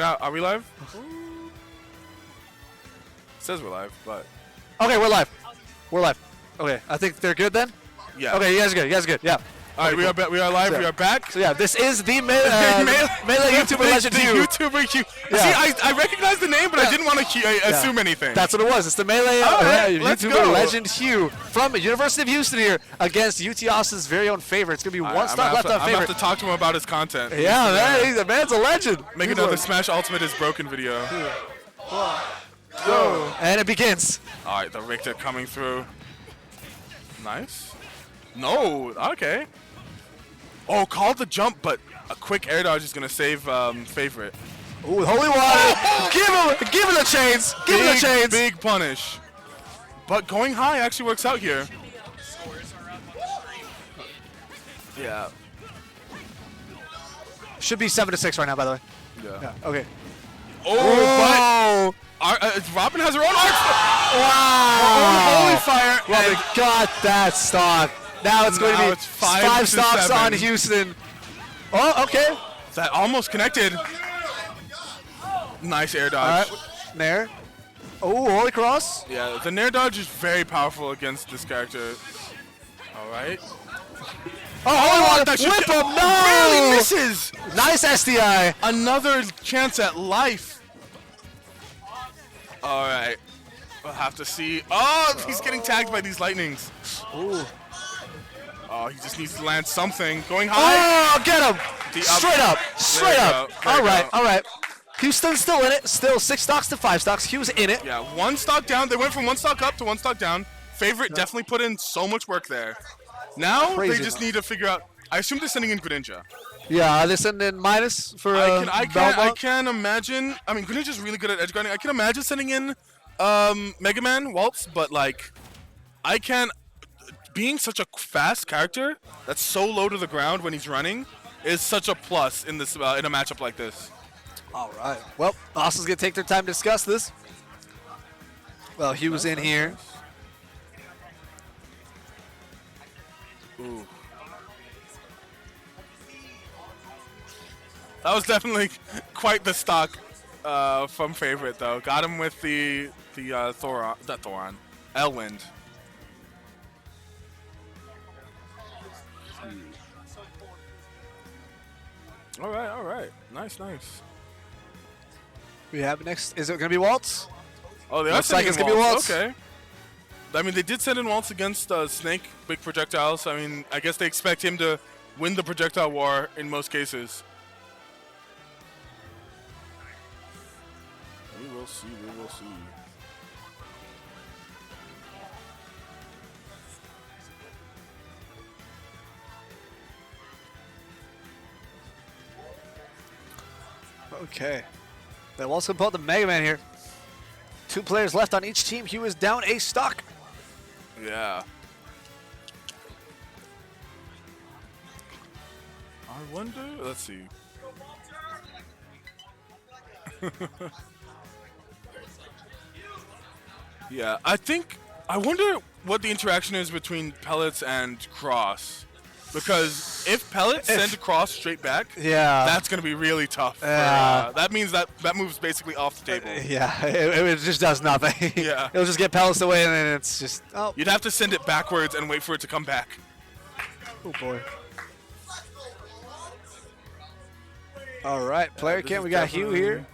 now. Are we live? It says we're live, but. Okay, we're live. We're live. Okay, I think they're good then? Yeah. Okay, you guys are good. You guys are good. Yeah. All right, we are live. We are back. So yeah, this is the Melee YouTuber Legend the Hugh. YouTuber Hugh. Yeah. See, I recognize the name, but I didn't want to assume anything. That's what it was. It's the Melee let's YouTuber go. Legend Hugh from University of Houston here against UT Austin's very own favorite. It's going to be one stop left on I'm favorite. going to talk to him about his content. Yeah, man, the man's a legend. Make another Smash Ultimate is broken video. Go. And it begins. All right, the Richter coming through. Nice. No, okay. Oh, called the jump, but a quick air dodge is going to save favorite. Ooh, holy water. Give him the chains. Give him the chains. Big punish. But going high actually works out here. Yeah. Should be 7-6 right now, by the way. Yeah. Okay. Oh, but Robin has her own arc. Wow. Holy fire. Robin got that stock. Now it's going to be five stocks 7. on Houston. Oh, okay. That almost connected. Nice air dodge. All right. Nair. Oh, holy cross. Yeah, the Nair dodge is very powerful against this character. All right. Oh, holy water. Whip him. No. Really misses. Nice SDI. Another chance at life. All right. We'll have to see. Oh, he's getting tagged by these lightnings. Ooh. Oh, he just needs to land something. Going high. Oh, get him. Straight up. Straight up. All right. All right. Houston's still in it. Still 6 stocks to 5 stocks. Hugh's in it. Yeah, 1 stock down. They went from 1 stock up to 1 stock down. Favorite definitely put in so much work there. Now they just need to figure out. I assume they're sending in Greninja. Yeah, they're sending in minus for I can imagine. I mean, Greninja's really good at edge guarding. I can imagine sending in Mega Man Waltz, but like, I can't. Being such a fast character that's so low to the ground when he's running is such a plus in this in a matchup like this. All right. Well, Austin's going to take their time to discuss this. Well, Hugh was in here. Ooh. That was definitely quite the stock from favorite, though. Got him with the Thoron, Elwind. All right. Nice. We have next. Is it going to be Waltz? Oh, they Looks are like it's going to be Waltz. Okay. I mean, they did send in Waltz against Snake, big projectiles. I mean, I guess they expect him to win the projectile war in most cases. We will see. Okay. They also pulled the Mega Man here. 2 players left on each team. Hugh is down a stock. Yeah. I wonder. Let's see. Yeah, I wonder what the interaction is between Pellets and Cross. Because if Pellets send Cross straight back, that's going to be really tough. That means that move's basically off the table. Yeah, it just does nothing. Yeah. It'll just get Pellets away, and then it's just, oh. You'd have to send it backwards and wait for it to come back. Oh, boy. All right, player cam. We got Hugh here.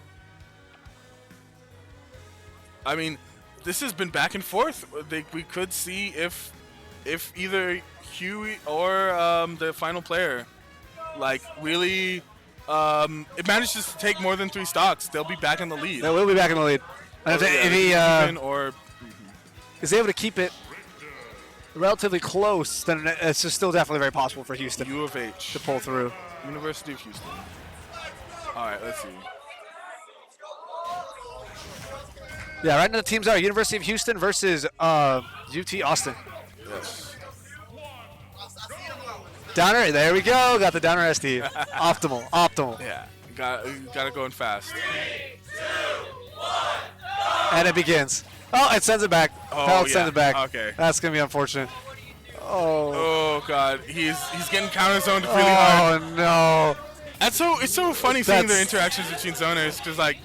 I mean, this has been back and forth. We could see if either Hugh or the final player, like, really, it manages to take more than 3 stocks, they'll be back in the lead. They will be back in the lead. And if he is able to keep it relatively close, then it's just still definitely very possible for Houston U of H to pull through. University of Houston. All right, let's see. Yeah, right now the teams are University of Houston versus UT Austin. Yes. Downer, there we go. Got the downer SD. Optimal. Yeah, got it going fast. 3, 2, 1, And it begins. Oh, it sends it back. Oh, sends it back. Okay. That's gonna be unfortunate. Oh. Oh God, he's getting counter zoned really hard. Oh no. It's so funny seeing the interactions between zoners because like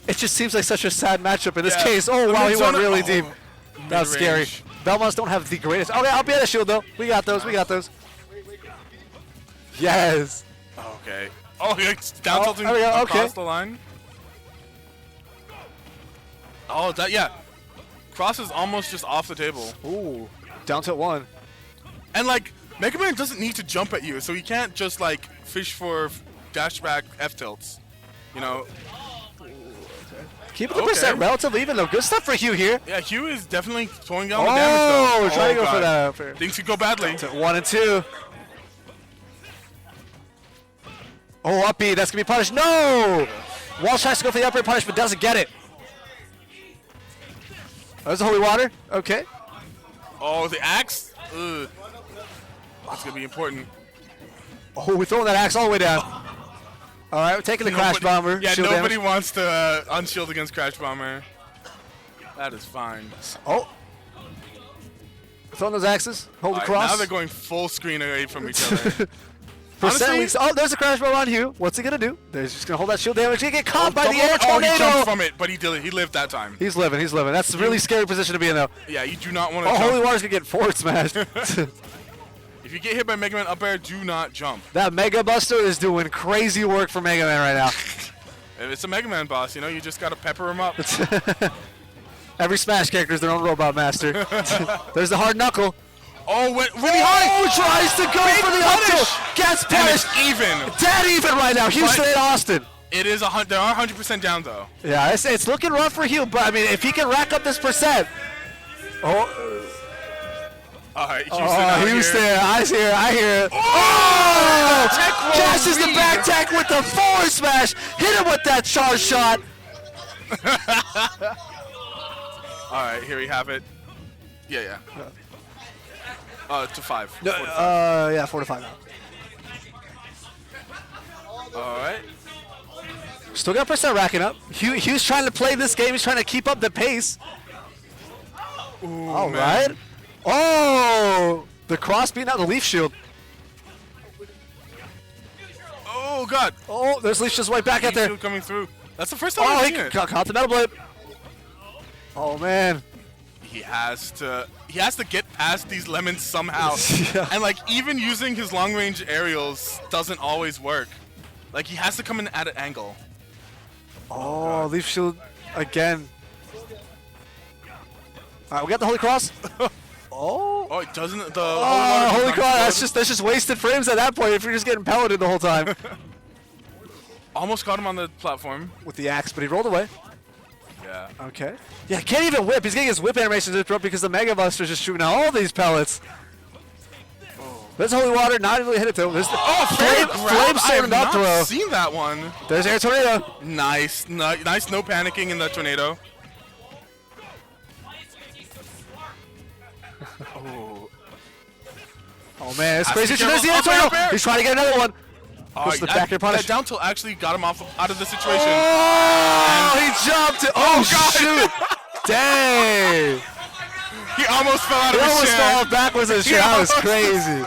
it just seems like such a sad matchup in this Yeah. case. Oh wow, he went really deep. Oh, That was scary. mid-range. Belmonts don't have the greatest. Okay, I'll be at a shield though. We got those. We got those. Yes. Okay. Oh, it's down tilting there we go, across okay. the line. Oh, that yeah. Cross is almost just off the table. Ooh. Down tilt 1. And like Mega Man doesn't need to jump at you, so he can't just like fish for dash back F tilts. You know. Keeping the percent relatively even though. Good stuff for Hugh here. Yeah, Hugh is definitely throwing down the damage though. Oh, trying to go God. for that. For Things could go badly. 1 and 2. Oh, up B. That's going to be punished. No! Walsh tries to go for the upper punish, but doesn't get it. There's the holy water. Okay. Oh, the axe? Ugh. That's going to be important. Oh, we're throwing that axe all the way down. All right, we're taking the Crash Bomber. Yeah, Shield nobody damage. wants to unshield against Crash Bomber. That is fine. Oh. Throwing those axes. Hold the All right, cross. now they're going full screen away from each other. Percent Honestly- leaks. Oh, there's a Crash Bomber on Hugh. What's he going to do? There's just going to hold that shield damage. He's going to get caught by the air Oh, he tornado. jumped from it, but he did it. He lived that time. He's living. He's living. That's a really scary position to be in, though. Yeah, you do not want to Oh, jump. holy water's going to get forward smashed. If you get hit by Mega Man up air, do not jump. That Mega Buster is doing crazy work for Mega Man right now. If it's a Mega Man boss, you know, you just got to pepper him up. Every Smash character is their own robot master. There's the hard knuckle. Oh, went really high. Oh, tries to go for the up tilt. Gets And punished. it's even. Dead even right now. Houston But- and Austin. It is they are 100% down though. Yeah, it's looking rough for Hugh, but I mean, if he can rack up this percent. Oh, All right, Houston. out Houston, here. I hear it. Oh! Tech roll Cashes the lead. back tech with the forward smash. Hit him with that charge shot. All right, here we have it. Yeah. To 5. No, yeah, 4 to 5. All right. Still got percent racking up. Hugh's trying to play this game. He's trying to keep up the pace. Ooh, All man. right. Oh, the cross beating out the leaf shield. Oh God. Oh, there's leaf just right back out there. Shield coming through. That's the first time Oh, I've he seen it. caught the metal blade. Oh man. He has to get past these lemons somehow. Yeah. And like even using his long range aerials doesn't always work. Like he has to come in at an angle. Oh, leaf shield again. All right, we got the holy cross. Oh. Oh, it doesn't the Oh, holy water cross! does not That's just wasted frames at that point if you're just getting pelleted the whole time. almost caught him on the platform. With the axe, but he rolled away. Yeah. Okay. Yeah, can't even whip. He's getting his whip animations interrupted because the Mega Buster's just shooting out all these pellets. There's holy water, not even hit it though. There's the flame I sword have and up not throw. seen that one. There's air tornado. Nice, nice. No panicking in the tornado. Oh, Oh man, it's Has to crazy. be careful. There's the air Up air, tornado. up air. He's trying to get another one. Goes to the back air punish. That down tilt actually got him out of the situation. Oh, he jumped. Oh, God. shoot. Dang. He almost fell out He of his almost chair. fell backwards in his chair. That was almost- crazy.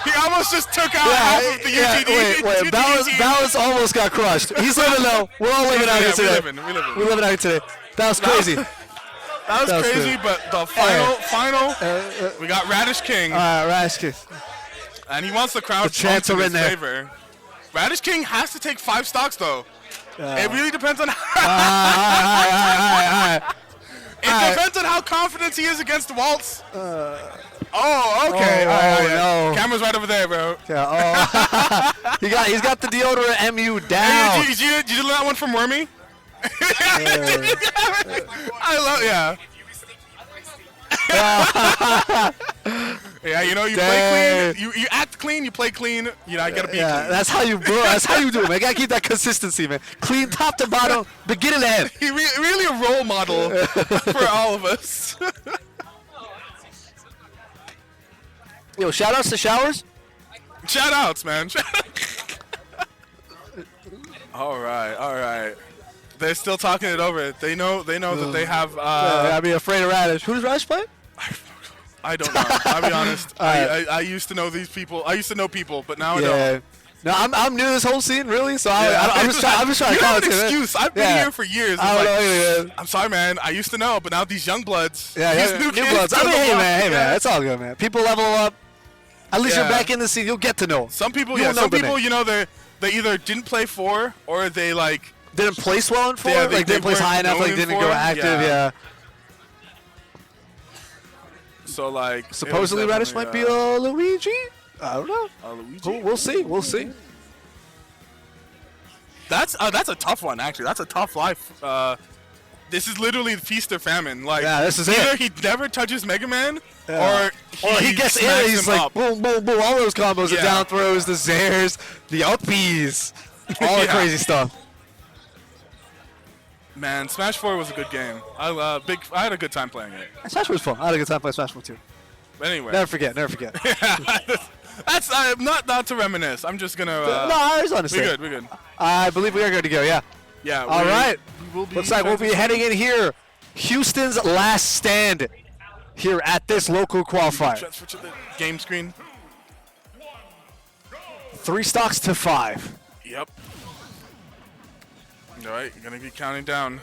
He almost just took out half of the UGD. Wait. Balance almost got crushed. He's living though. We're all living out here today. We living. We're living out here today. That was crazy. That was crazy, good. but the final, we got Radish King, Rashkis. and he wants the crowd The chants pumped in are his in there. favor. Radish King has to take 5 stocks though. It really depends on All right. it depends on how confident he is against Waltz. Oh, okay. Oh, All right. no. Camera's right over there, bro. Yeah, oh. he's got the deodorant MU down. Did you learn that one from Wormy? I love, yeah, you know, you play clean, you act clean, you play clean, you know, I gotta be Yeah, clean. that's how you do it, man. You gotta keep that consistency, man. Clean top to bottom, beginning to end. He really a role model for all of us. Yo, shout outs to Showers. Shout outs, man. All right. They're still talking it over. They know that they have. I'd be afraid of Radish. Who does Radish play? I don't know. I'll be honest. I used to know these people. I used to know people, but now I don't. No, I'm new to this whole scene, really. So I'm just trying to You have an commentate it. excuse. I've been here for years. I don't know It's anything. I'm sorry, man. I used to know, but now these young bloods. Yeah, these new kids bloods. I on mean, the hey block, man, yeah. it's all good, man. People level up. At least you're Yeah. back in the scene. You'll get to know. Some people, You'll yeah. know Some the people, name. you know, they either didn't play 4 or they like. Didn't place well in 4. Yeah, Like they didn't place weren't high enough. known Like in didn't 4. go active. Yeah. So like. Supposedly it was Radish might be a definitely, Luigi. I don't know. Luigi. We'll see. We'll see. That's a tough one, actually. That's a tough life. This is literally feast or famine. Like, Yeah, this is either it. he never touches Mega Man, Yeah. or he gets in. smacks He's him like up. boom, boom, boom. All those combos, the Yeah. down throws, the zairs, the uppies, all the Yeah. crazy stuff. Man, Smash 4 was a good game. I had a good time playing it. Smash was fun. I had a good time playing Smash 4 too. But anyway, Never forget. Never forget. that's not to reminisce. I'm just gonna. No, I just understand. We're good. I believe we are good to go. Yeah. Yeah. All right. We'll be Looks like we'll be heading in here. Houston's last stand here at this local qualifier. Transfer to the game screen. 3 stocks to 5. Yep. All right, you're gonna be counting down.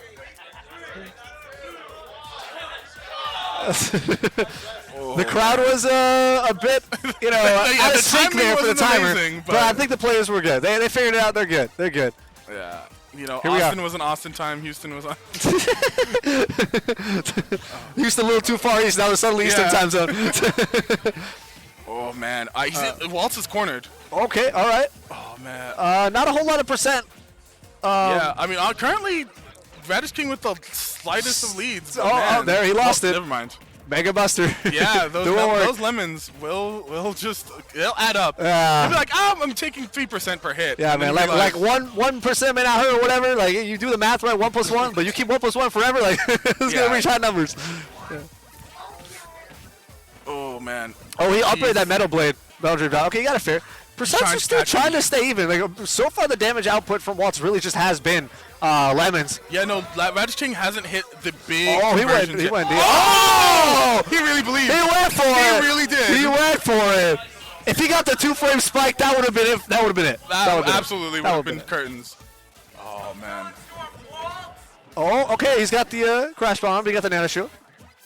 The crowd was a bit, out the of sync timing there for the wasn't timer. amazing, but I think the players were good. They figured it out. They're good. They're good. Yeah. Here we Austin are. was an Austin time. Houston was on. Houston a little too far east. Now we're suddenly Eastern Yeah. time zone. Oh man, Waltz is cornered. Okay. All right. Oh man. Not a whole lot of percent. Yeah, I mean, currently, Radish King with the slightest of leads. but Oh, man. there, he lost it. Never mind. Mega Buster. Yeah, those, It won't work. those lemons will just they'll add up. Yeah. You'll be like, I'm taking 3% per hit. Yeah, And man. then you'll Like be 1% may not hurt or whatever. Like you do the math right, 1 + 1, but you keep 1 + 1 forever. Like it's Yeah. gonna reach high numbers. Oh man. Oh, he Jeez. upgraded that metal blade. Metal Dream Dot. Okay, you got it fair. Percents Trying are to still catch trying me. to stay even. Like so far, the damage output from Waltz really just has been lemons. Yeah, no, Radish King hasn't hit the big. Oh, he went. conversions He yet. went. Oh! He really believed. He went for He it. really did. He went for it. If he got the 2-frame spike, that would have been it. That would have been it. That would've been it. absolutely would That have would've been curtains. Oh man. Oh, okay. He's got the crash bomb. He got the nano shield.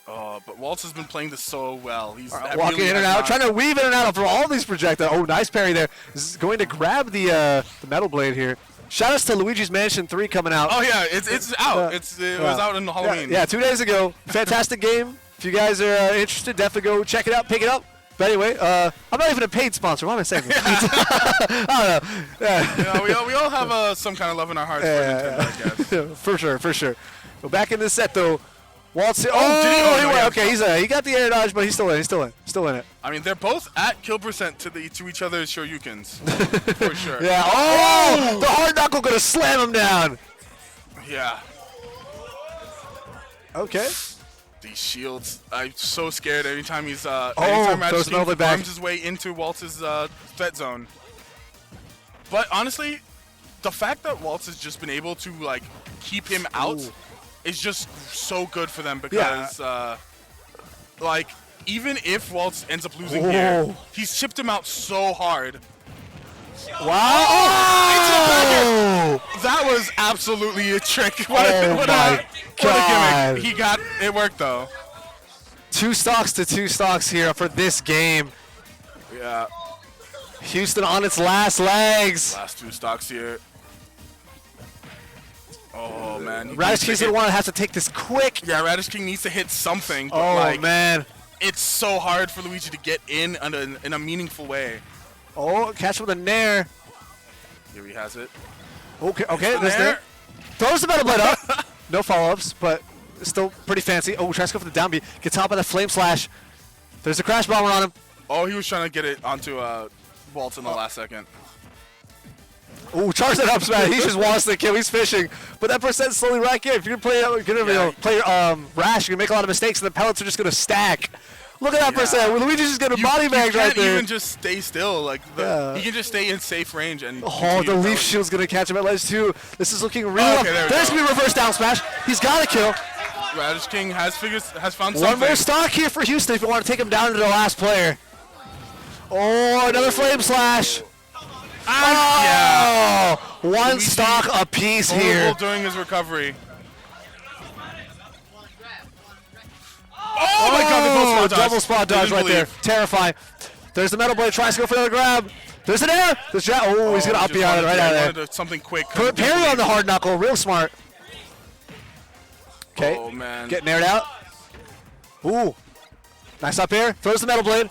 Oh, but Waltz has been playing this so well. He's Walking in and out, trying to weave in and out from all these projectiles. Oh, nice parry there. This is going to grab the metal blade here. Shout outs to Luigi's Mansion 3 coming out. Oh yeah, it's out. It was out in Halloween. Yeah, 2 days ago. Fantastic game. If you guys are interested, definitely go check it out, pick it up. But anyway, I'm not even a paid sponsor. Why am I saying this? I don't know. Yeah. We all have some kind of love in our hearts for Nintendo, I guess. For sure, for sure. Well, back in this set though. Waltz. did he? Oh, no, went. yeah. Okay, he got the air dodge, but he's still in. Still in it. I mean, they're both at kill percent to each other's Shoryukens, for sure. Yeah. Oh, the hard knuckle gonna slam him down. Yeah. Okay. These shields, I'm so scared every time he's throws anytime Radish King Melvin back. farms his way into Waltz's threat zone. But honestly, the fact that Waltz has just been able to like keep him out is just so good for them because like even if Waltz ends up losing here, he's chipped him out so hard. Wow. Oh! That was absolutely a trick. What a gimmick. He got it worked though. 2 stocks to 2 stocks here for this game. Yeah. Houston on its last legs. Last 2 stocks here. Oh man. Radish King's the one that has to take this quick. Yeah, Radish King needs to hit something. But Oh like, man. it's so hard for Luigi to get in a meaningful way. Oh, catch with a nair. Here he has it. Okay, there's Nair. nair. Throws the metal blade up. No follow-ups, but still pretty fancy. Oh, tries to go for the down B. Gets top of the flame slash. There's a crash bomber on him. Oh, he was trying to get it onto Waltz in the last second. Ooh, charge that up smash. He just wants the kill. He's fishing. But that percent's slowly racking. If you're gonna play rash, you're gonna make a lot of mistakes, and the pellets are just gonna stack. Look at that percent. Well, Luigi's just gonna body bag right You there. can't even just stay still. Like he can just stay in safe range and. Oh, continue the to leaf power. shield's gonna catch him at ledge 2. This is looking really Okay, rough. there we There's go. gonna be a reverse down smash. He's got a kill. Radish King has found One something. more stock here for Houston if you want to take him down to the last player. Oh, another flame slash. Yeah. One Luigi stock apiece Vulnerable here. during his recovery. Oh my god, they both spot dodged. double spot They dodge didn't right there. believe. Terrifying. There's the Metal Blade, tries to go for another grab. There's an air. He's gonna up Just the out of it right wanted- out yeah, of there. wanted something quick. Parry on the hard knuckle, real smart. Okay, Oh man. getting aired out. Ooh, nice up air. Throws the Metal Blade.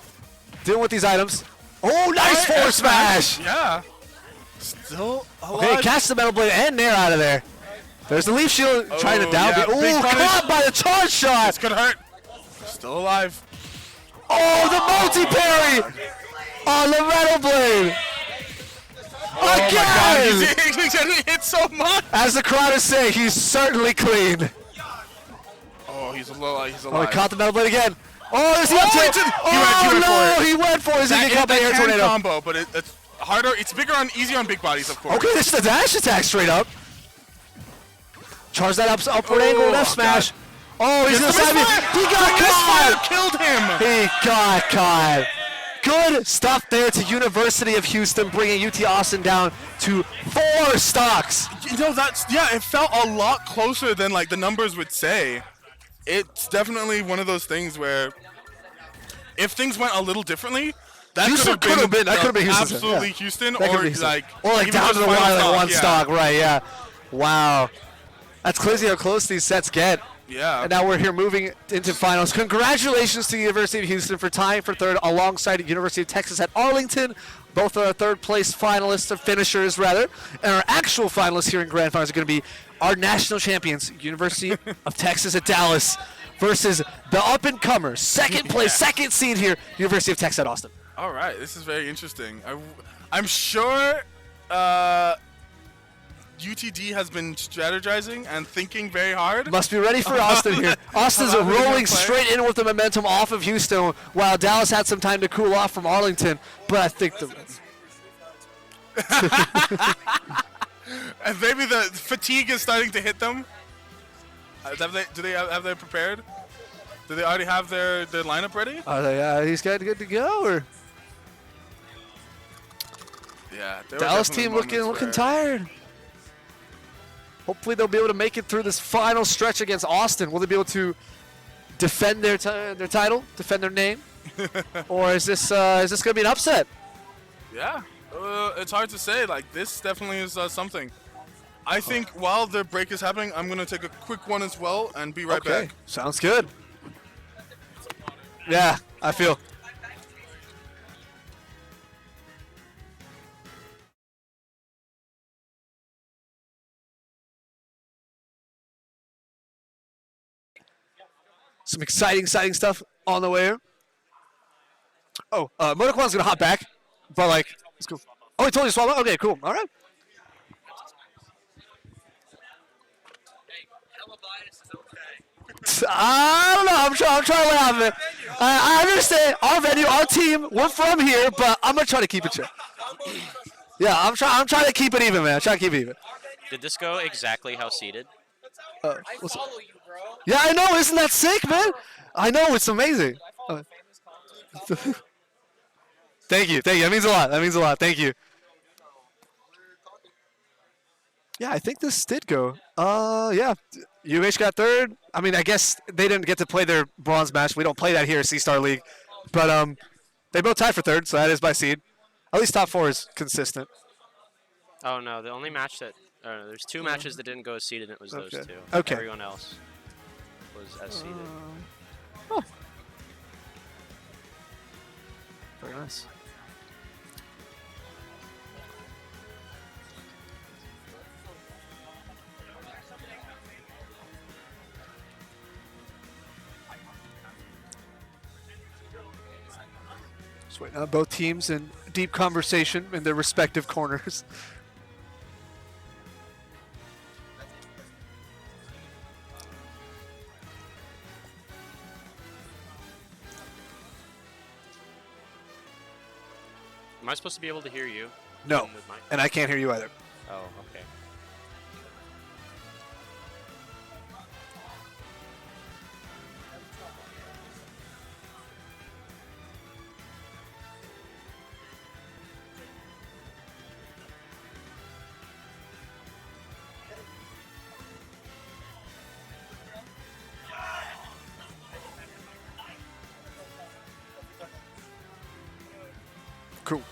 Dealing with these items. Oh, nice forward smash. Yeah. Still alive. Okay, catch the Metal Blade and nair out of there. There's the Leaf Shield trying to down. yeah, Ooh, big punish. caught by the charge shot. This could hurt. Still alive. Oh, the multi-parry on the Metal Blade. Oh my god, Again! he's getting hit so much. As the crowd is saying, he's certainly clean. Oh, he's alive. Oh, he caught the Metal Blade again. Oh, there's the up he tilt. did- he Oh, went no, for it. he went for it. He's going to get caught by Air can Tornado. combo, but it's harder. It's easier on big bodies, of course. Okay, this is the dash attack straight up. Charge that upward angle with F smash. Oh, he's going to side me. He got caught. Killed him. He got caught. Good stuff there to University of Houston, bringing UT Austin down to 4 stocks. You know, it felt a lot closer than like the numbers would say. It's definitely one of those things where if things went a little differently, that Houston could have been Houston. absolutely Yeah. Whouston, That could or be Houston. like or like even down just to the final wire, like one yeah. stock, right? Yeah. Wow. That's crazy how close these sets get. Yeah. And now we're here moving into finals. Congratulations to University of Houston for tying for third alongside University of Texas at Arlington. Both are third place finalists, or finishers rather. And our actual finalists here in grand finals are going to be our national champions, University of Texas at Dallas, versus the up-and-comer, second place, second seed here, University of Texas at Austin. All right, this is very interesting. I'm sure UTD has been strategizing and thinking very hard. Must be ready for Austin here. Austin's How they're gonna rolling play. straight in with the momentum off of Houston, while Dallas had some time to cool off from Arlington. But I think And maybe the fatigue is starting to hit them. Have they prepared? Do they already have their lineup ready? are they, he's good to go, or Yeah. there were Dallas definitely team looking moments where- tired. Hopefully they'll be able to make it through this final stretch against Austin. Will they be able to defend their title, defend their name, or is this going to be an upset? Yeah. It's hard to say. Like, this definitely is something. I think while the break is happening, I'm going to take a quick one as well and be right back. Sounds good. Yeah, I feel. Some exciting stuff on the way here. Oh, Motoquan's gonna hop back, but like, let's go. Oh, he told you to swallow. Okay, cool. All right. I don't know. I'm trying to laugh at it. I understand our venue, our team. We're from here, but I'm gonna try to keep it chill. Yeah, I'm trying to keep it even, man. I'm trying to keep it even. Did this go exactly how seeded? Yeah, I know. Isn't that sick, man? I know. It's amazing. Thank you. That means a lot. Thank you. Yeah, I think this did go. Yeah. UH got third. I mean, I guess they didn't get to play their bronze match. We don't play that here at StarLeague. But they both tied for third, so that is by seed. At least top 4 is consistent. Oh no, the only match that there's 2 matches that didn't go as seeded, and it was those Okay. 2. Okay. Everyone else was as seeded. Very nice. Just waiting on both teams in deep conversation in their respective corners. Am I supposed to be able to hear you? No, With my- and I can't hear you either. Oh, okay. Cool.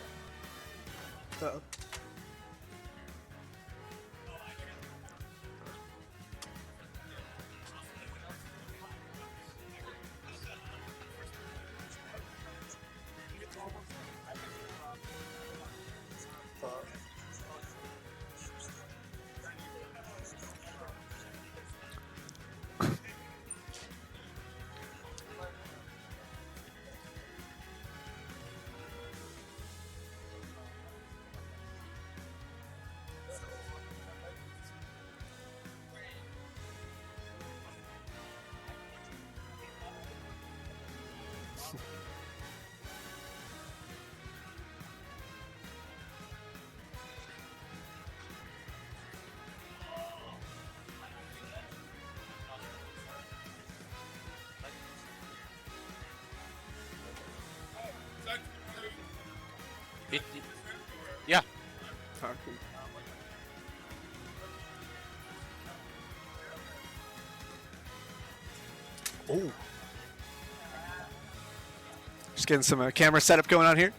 Yeah. Oh. Just getting some camera setup going on here.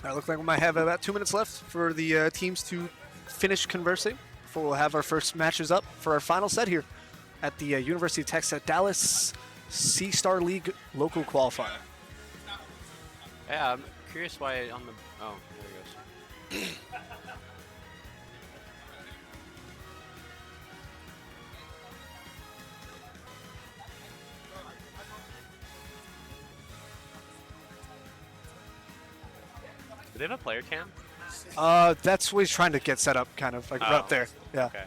All right, looks like we might have about 2 minutes left for the teams to finish conversing before we'll have our first matches up for our final set here at the University of Texas at Dallas StarLeague local qualifier. Yeah, I'm curious why on the. Oh, there he goes. Do they have a player cam? That's what he's trying to get set up, kind of like right up there. Yeah. Okay.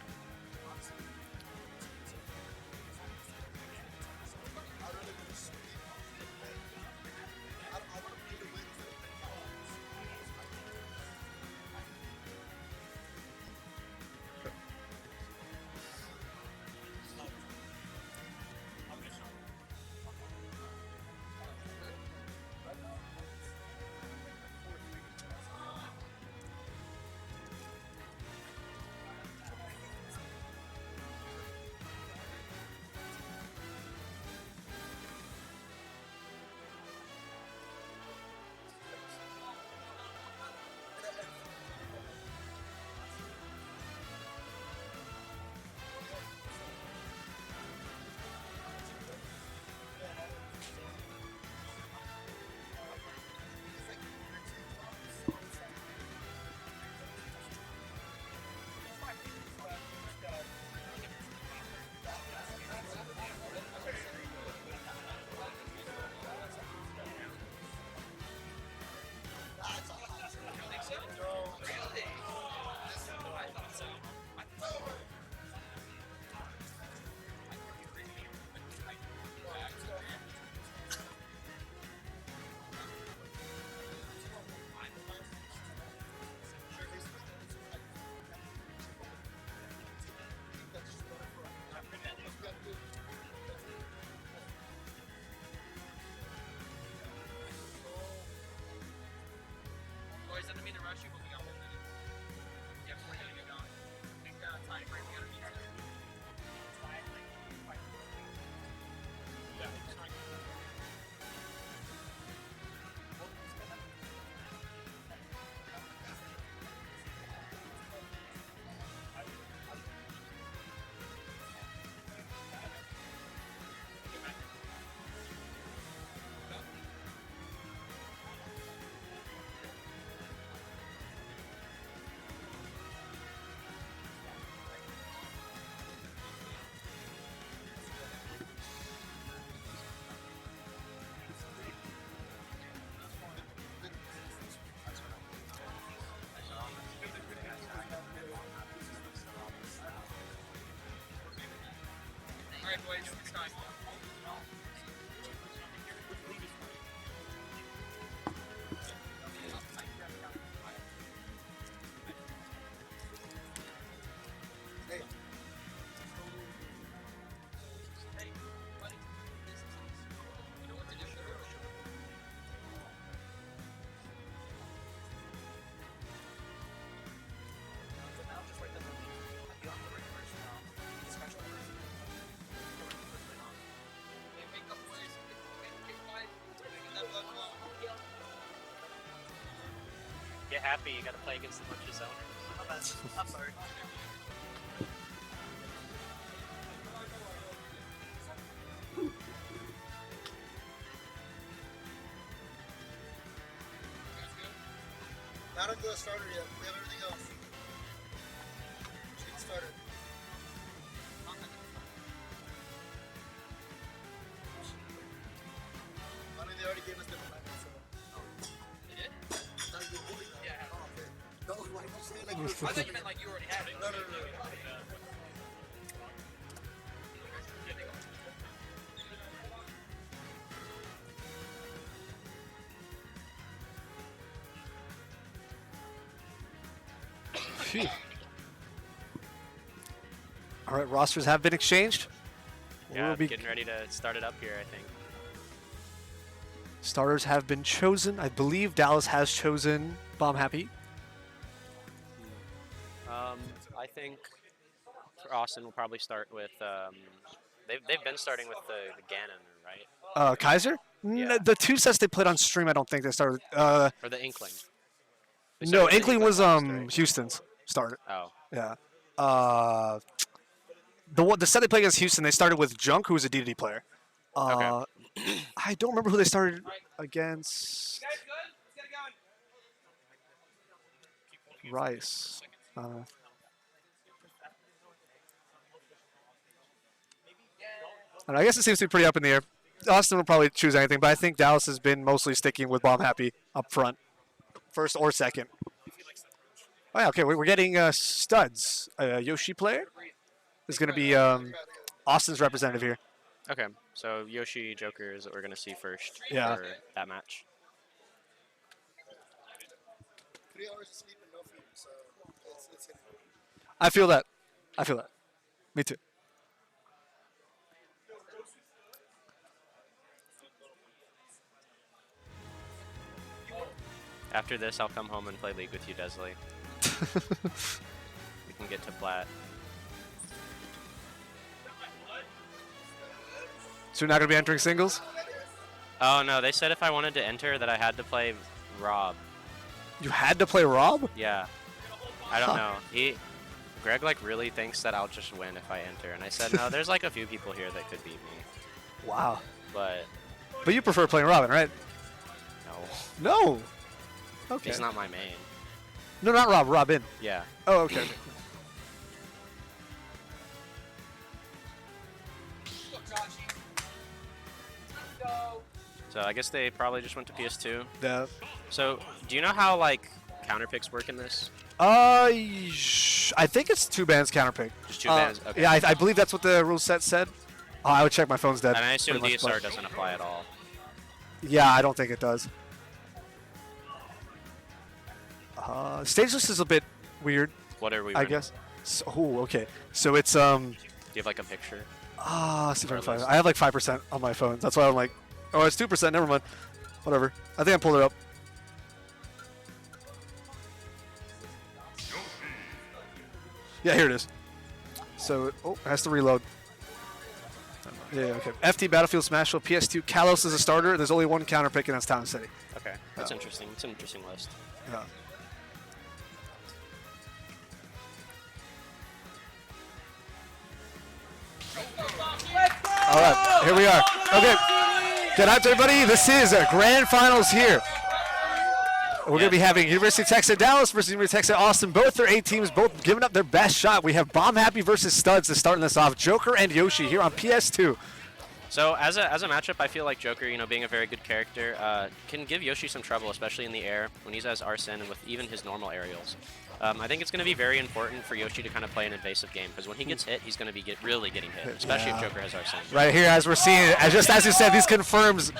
Get happy, you gotta play against a bunch of zoners. I'm sorry. Not into the starter yet. We have everything else. Just get started. I mean, they already gave us different weapons, so. They did? Yeah. No, like, I'm saying, like, I thought you meant like you already had it. No. Phew. All right, rosters have been exchanged. Yeah, We'll be getting ready to start it up here, I think. starters have been chosen. I believe Dallas has chosen Bomb Happy. I think for Austin, we'll probably start with. They've been starting with the Ganon, right? Kaiser? Yeah. The two sets they played on stream, I don't think they started. Or the Inkling. They No, started with the Inkling was last, right? Houston's started. Oh. Yeah. The set they played against Houston, they started with Junk, who was a DDD player. Okay. I don't remember who they started against. Rice. I guess it seems to be pretty up in the air. Austin will probably choose anything, but I think Dallas has been mostly sticking with Bomb Happy up front, first or second. Oh yeah, okay, we're getting studs. A Yoshi player is going to be Austin's representative here. Okay, so Yoshi Joker is what we're gonna see first Yeah. for that match. 3 hours of sleep and no food, so it's hitting. I feel that. I feel that. Me too. After this, I'll come home and play League with you, Desley. We can get to plat. So you're not going to be entering singles? Oh no, they said if I wanted to enter that I had to play Rob. You had to play Rob? Yeah. I don't know. Greg like really thinks that I'll just win if I enter, and I said no. There's like a few people here that could beat me, Wow. but But you prefer playing Robin, right? no, No. Okay. he's not my main. No, not Rob. Robin. Yeah. Oh, okay. So I guess they probably just went to PS2. The, So do you know how like counter picks work in this? I think it's 2 bands counterpick. Just 2 bands. Okay. Yeah, I believe that's what the rule set said. Oh, I would check my phone's dead. And I assume pretty much, DSR but- doesn't apply at all. Yeah, I don't think it does. Stage list is a bit weird, What are we? I running? guess. So, oh, okay. So it's Do you have like a picture? see if I can find it. list. I have like 5% on my phone. That's why I'm like, oh, it's 2%. Never mind. Whatever. I think I pulled it up. Yeah, here it is. So, it has to reload. Yeah, okay. FT Battlefield Smashville PS2. Kalos is a starter. There's only one counter pick, and that's Town City. Okay, that's interesting. It's an interesting list. Yeah. All right, here we are. Okay, good night, everybody. This is Grand Finals here. We're going to be having University of Texas Dallas versus University of Texas Austin. Both their 8 teams, both giving up their best shot. We have Bomb Happy versus Studs to starting this off. Joker and Yoshi here on PS2. So as a matchup, I feel like Joker, being a very good character, can give Yoshi some trouble, especially in the air when he has Arsene and with even his normal aerials. I think it's going to be very important for Yoshi to kind of play an invasive game because when he gets hit, he's going to be really getting hit, especially if Joker has Arsene. Right here, as we're seeing, just as you said, these confirms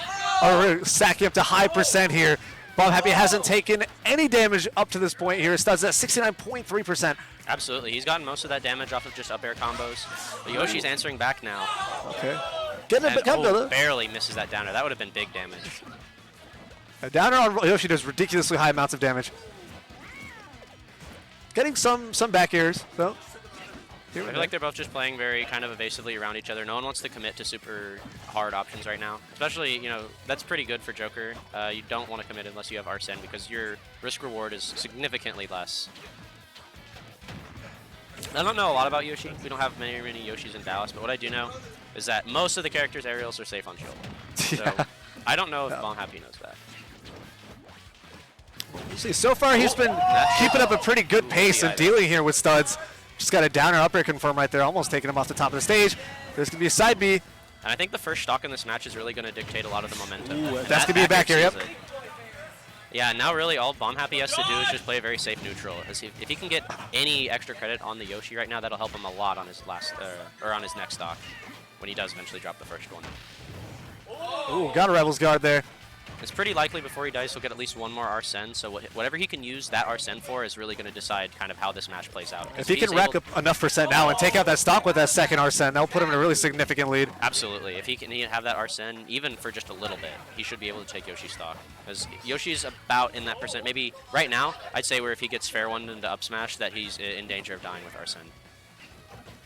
are stacking up to high percent here. Bomb Happy hasn't taken any damage up to this point here. Studs at 69.3%. Absolutely. He's gotten most of that damage off of just up air combos. But Yoshi's answering back now. Okay. Getting a bit barely misses that downer. That would have been big damage. A downer on Yoshi does ridiculously high amounts of damage. Getting some back airs, though. I feel like they're both just playing very kind of evasively around each other. No one wants to commit to super hard options right now. Especially, that's pretty good for Joker. You don't want to commit unless you have Arsene because your risk reward is significantly less. I don't know a lot about Yoshi. We don't have many Yoshis in Dallas, but what I do know is that most of the characters' aerials are safe on shield. Yeah. So I don't know if Bomb Happy knows that. See, so far he's been keeping up a pretty good pace and dealing here with Studs. Just got a downer up air confirm right there, almost taking him off the top of the stage. There's going to be a side B. And I think the first stock in this match is really going to dictate a lot of the momentum. Ooh, that's going to be a back air, yep. Yeah, now really all Bomb Happy has to do is just play a very safe neutral. As if he can get any extra credit on the Yoshi right now, that'll help him a lot on his on his next stock when he does eventually drop the first one. Ooh, got a Rebel's Guard there. It's pretty likely before he dies he'll get at least one more Arsene, so whatever he can use that Arsene for is really going to decide kind of how this match plays out. If he can rack up enough percent now and take out that stock with that second Arsene, that'll put him in a really significant lead. Absolutely. If he can have that Arsene, even for just a little bit, he should be able to take Yoshi's stock. Because Yoshi's about in that percent. Maybe right now, I'd say where if he gets fair one into up smash, that he's in danger of dying with Arsene.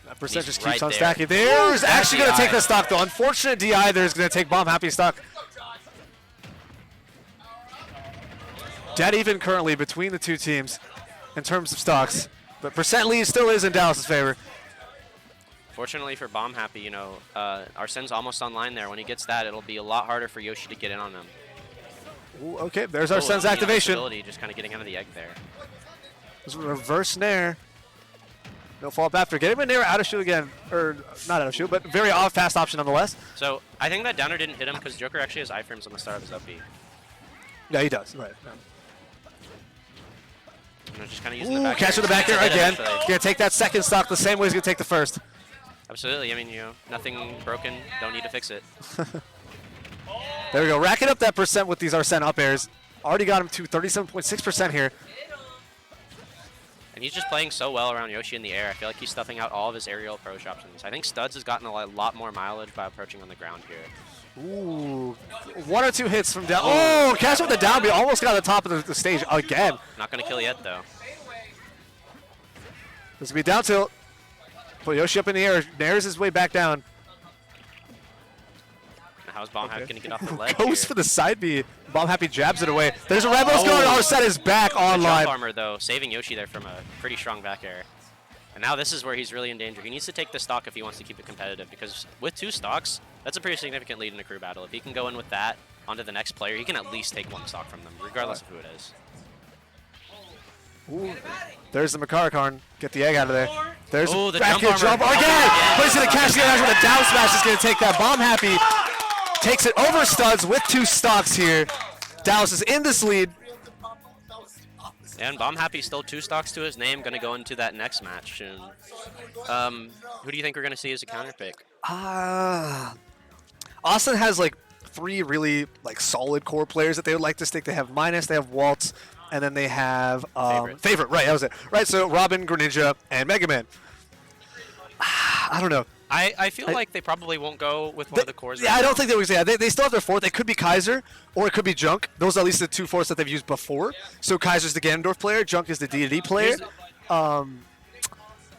That percent just keeps right on there. stacking. There's actually going to take the stock, though. Unfortunate DI there's going to take Bomb Happy stock. Dead even currently between the two teams in terms of stocks, but percent lead still is in Dallas' favor. Fortunately for Bomb Happy, Arsene's almost online there. When he gets that, it'll be a lot harder for Yoshi to get in on him. Ooh, okay, there's Arsene's activation. Just kind of getting out of the egg there. There's a reverse nair. No follow-up after. Get him a nair out of shield again, or not out of shield, but very fast option nonetheless. So I think that downer didn't hit him because Joker actually has iframes on the start of his up B. Yeah, he does. Right. Just kind of using the back catch with the back air again. Gonna take that second stock the same way he's gonna take the first. Absolutely. I mean, nothing broken. Don't need to fix it. There we go. Racking up that percent with these Arsene up airs. Already got him to 37.6% here. And he's just playing so well around Yoshi in the air. I feel like he's stuffing out all of his aerial approach options. I think Studs has gotten a lot more mileage by approaching on the ground here. Ooh, one or two hits from down. Oh, catch with the down B. Almost got to the top of the stage again. Not going to kill yet, though. This will be down tilt. Put Yoshi up in the air. Nairs his way back down. How's Bomb Happy going to get off the ledge Goes here? for the side B. Bomb Happy jabs it away. There's a Rebel's Guard. Arsene is back online. Jump armor, though, saving Yoshi there from a pretty strong back air. And now this is where he's really in danger. He needs to take the stock if he wants to keep it competitive, because with two stocks, that's a pretty significant lead in a crew battle. If he can go in with that onto the next player, he can at least take one stock from them, regardless of who it is. Ooh, there's the Makarakarn. Get the egg out of there. There's the back air jump again. But he's going to catch the edge with a down smash. He's going to take that. Bomb Happy takes it over Studs with two stocks here. Dallas is in this lead. And Bomb Happy still two stocks to his name, going to go into that next match soon. Who do you think we're going to see as a counter pick? Austin has like three really solid core players that they would like to stick. They have Minus, they have Waltz, and then they have Favorite. Right, that was it. Right, so Robin, Greninja, and Mega Man. I don't know. I feel like they probably won't go with one of the cores. Yeah, I don't think they would say that. They still have their fourth. It could be Kaiser, or it could be Junk. Those are at least the two fourths that they've used before. So Kaiser's the Ganondorf player, Junk is the D&D player. I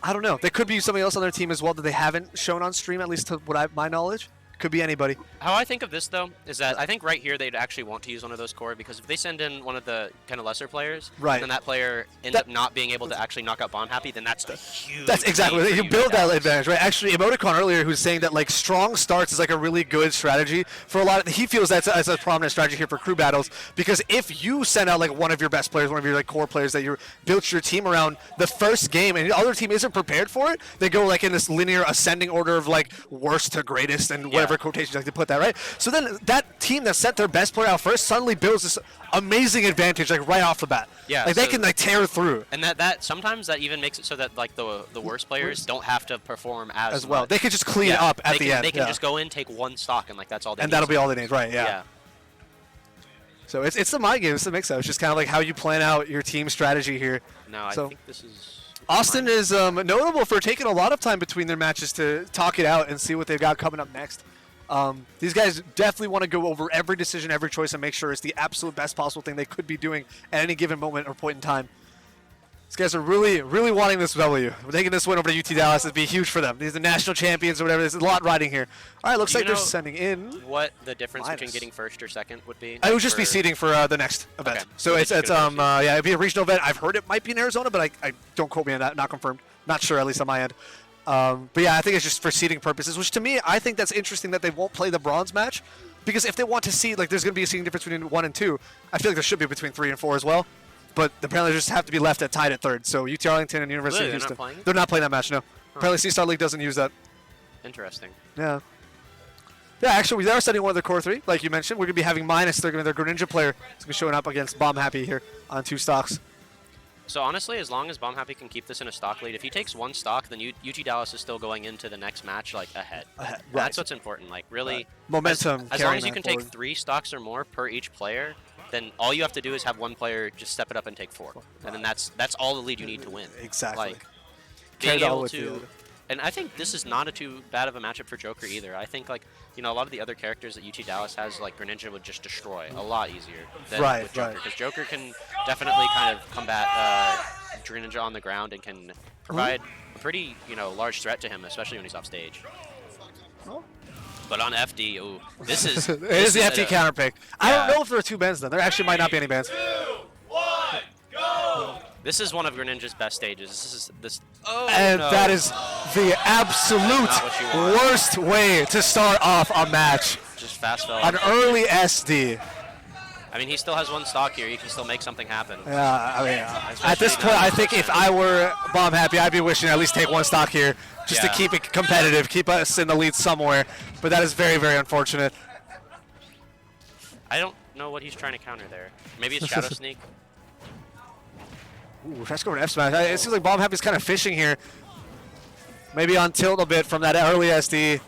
don't know. There could be somebody else on their team as well that they haven't shown on stream, at least to my knowledge. Could be anybody. How I think of this, though, is that I think right here they'd actually want to use one of those core, because if they send in one of the kind of lesser players, right, and then that player ends up not being able to actually knock out Bomb Happy, then that's a huge. That's exactly. You build that advantage, right? Actually, Emoticon earlier, who's saying that strong starts is a really good strategy for a lot of. He feels that's a prominent strategy here for crew battles, because if you send out one of your best players, one of your core players that you built your team around, the first game, and the other team isn't prepared for it, they go in this linear ascending order of worst to greatest and whatever whatever quotations you like to put that, right? So then that team that sent their best player out first suddenly builds this amazing advantage, like right off the bat. Yeah, like they so- can like tear through And that sometimes that even makes it so that like the worst players don't have to perform as well. much. They can just clean Yeah, up at they the can, end. They can yeah. just go in, take one stock, and like that's all they and need. that'll be all they need, right? Yeah. Yeah. So it's the mind game. It's the mix-up. It's just kind of like how you plan out your team strategy here. No, I So- think this is. Austin is notable for taking a lot of time between their matches to talk it out and see what they've got coming up next. These guys definitely want to go over every decision, every choice, and make sure it's the absolute best possible thing they could be doing at any given moment or point in time. These guys are really, really wanting this W. We're taking this win over to UT Dallas. It'd be huge for them. These are the national champions or whatever. There's a lot riding here. All right, looks Do like you they're know sending in. What the difference between Minus. getting first or second would be? It would just be for- seeding for the next event. Okay. So So it's they just get a first seed. yeah, it'd be a regional event. I've heard it might be in Arizona, but I don't quote me on that. Not confirmed. Not sure, at least on my end. But yeah, I think it's just for seeding purposes. Which to me, I think that's interesting that they won't play the bronze match, because if they want to seed, like there's going to be a seeding difference between 1 and 2. I feel like there should be between 3 and 4 as well. But apparently, they just have to be left at tied at third. So UT Arlington and University Really? of They're not Houston, playing it? they're not playing that match. No. Apparently, StarLeague doesn't use that. Interesting. Yeah. Yeah, actually, we are setting one of their core 3, like you mentioned. We're going to be having minus. They're going to be their Greninja player. It's going to be showing up against Bomb Happy here on 2 stocks. So honestly, as long as Bomb Happy can keep this in a stock lead, if he takes 1 stock, then UT Dallas is still going into the next match like ahead. Right. That's what's important. Like really, Right. Momentum As long carrying as you that can take forward. 3 stocks or more per each player, then all you have to do is have one player just step it up and take 4, and then that's all the lead you need to win. Exactly. Like Carry being it all able with you. to. And I think this is not too bad of a matchup for Joker either. I think like a lot of the other characters that UT Dallas has, like Greninja would just destroy a lot easier than Right, with Joker, right. because Joker can definitely kind of combat Greninja on the ground and can provide a pretty large threat to him, especially when he's off stage. But on FD, ooh, this is It is the FT counter pick. I don't Yeah. know if there are 2 bans then. There actually might not be any bans. This is one of Greninja's best stages. This. Oh And no. that is the absolute Not what you want. worst way to start off a match. just fast fell. An early SD. I mean, he still has 1 stock here. He can still make something happen. Yeah, I mean, at this Especially point, I now. think if I were Bomb Happy, I'd be wishing to at least take 1 stock here, just Yeah. to keep it competitive, keep us in the lead somewhere. But that is very, very unfortunate. I don't know what he's trying to counter there. Maybe it's Shadow Sneak. Ooh, tries to go for an F smash. It seems like Bomb Happy's kind of fishing here. Maybe on tilt a bit from that early SD.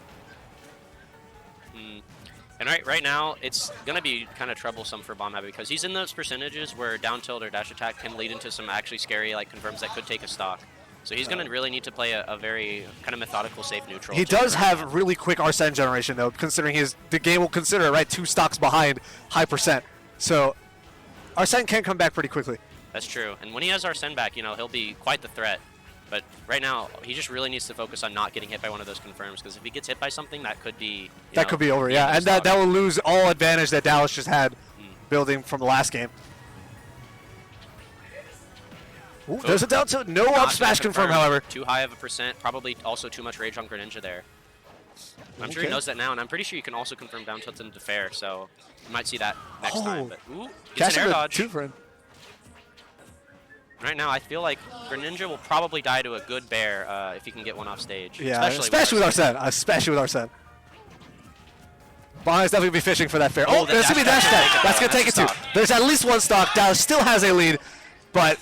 And right now, it's going to be kind of troublesome for Bomb Happy because he's in those percentages where down tilt or dash attack can lead into some actually scary confirms that could take a stock. So he's going to really need to play a very kind of methodical, safe neutral. He to does grind have really quick Arsene generation, though, considering the game will consider it, right, 2 stocks behind high percent. So Arsene can come back pretty quickly. That's true. And when he has Arsene back, he'll be quite the threat. But right now, he just really needs to focus on not getting hit by one of those confirms, because if he gets hit by something, that could be That could be over, the yeah. end of And the that stock. will lose all advantage that Dallas just had building from the last game. Ooh, there's a down tilt. No Not up smash gonna confirm, however. Too high of a percent. Probably also too much rage on Greninja there. I'm sure he Okay. knows that now, and I'm pretty sure you can also confirm down tilts into fair, so you might see that next Oh. time. But ooh, gets Catch an air him dodge. 2 for him. Right now, I feel like Greninja will probably die to a good bear if he can get one off stage. Yeah, especially with Arsene. Especially with Arsene. Bonnie's definitely going to be fishing for that fair. Oh, Oh, the there's going to be dash dash attack. attack. That's going to take it That's too. a stock. There's at least 1 stock. Dallas still has a lead, but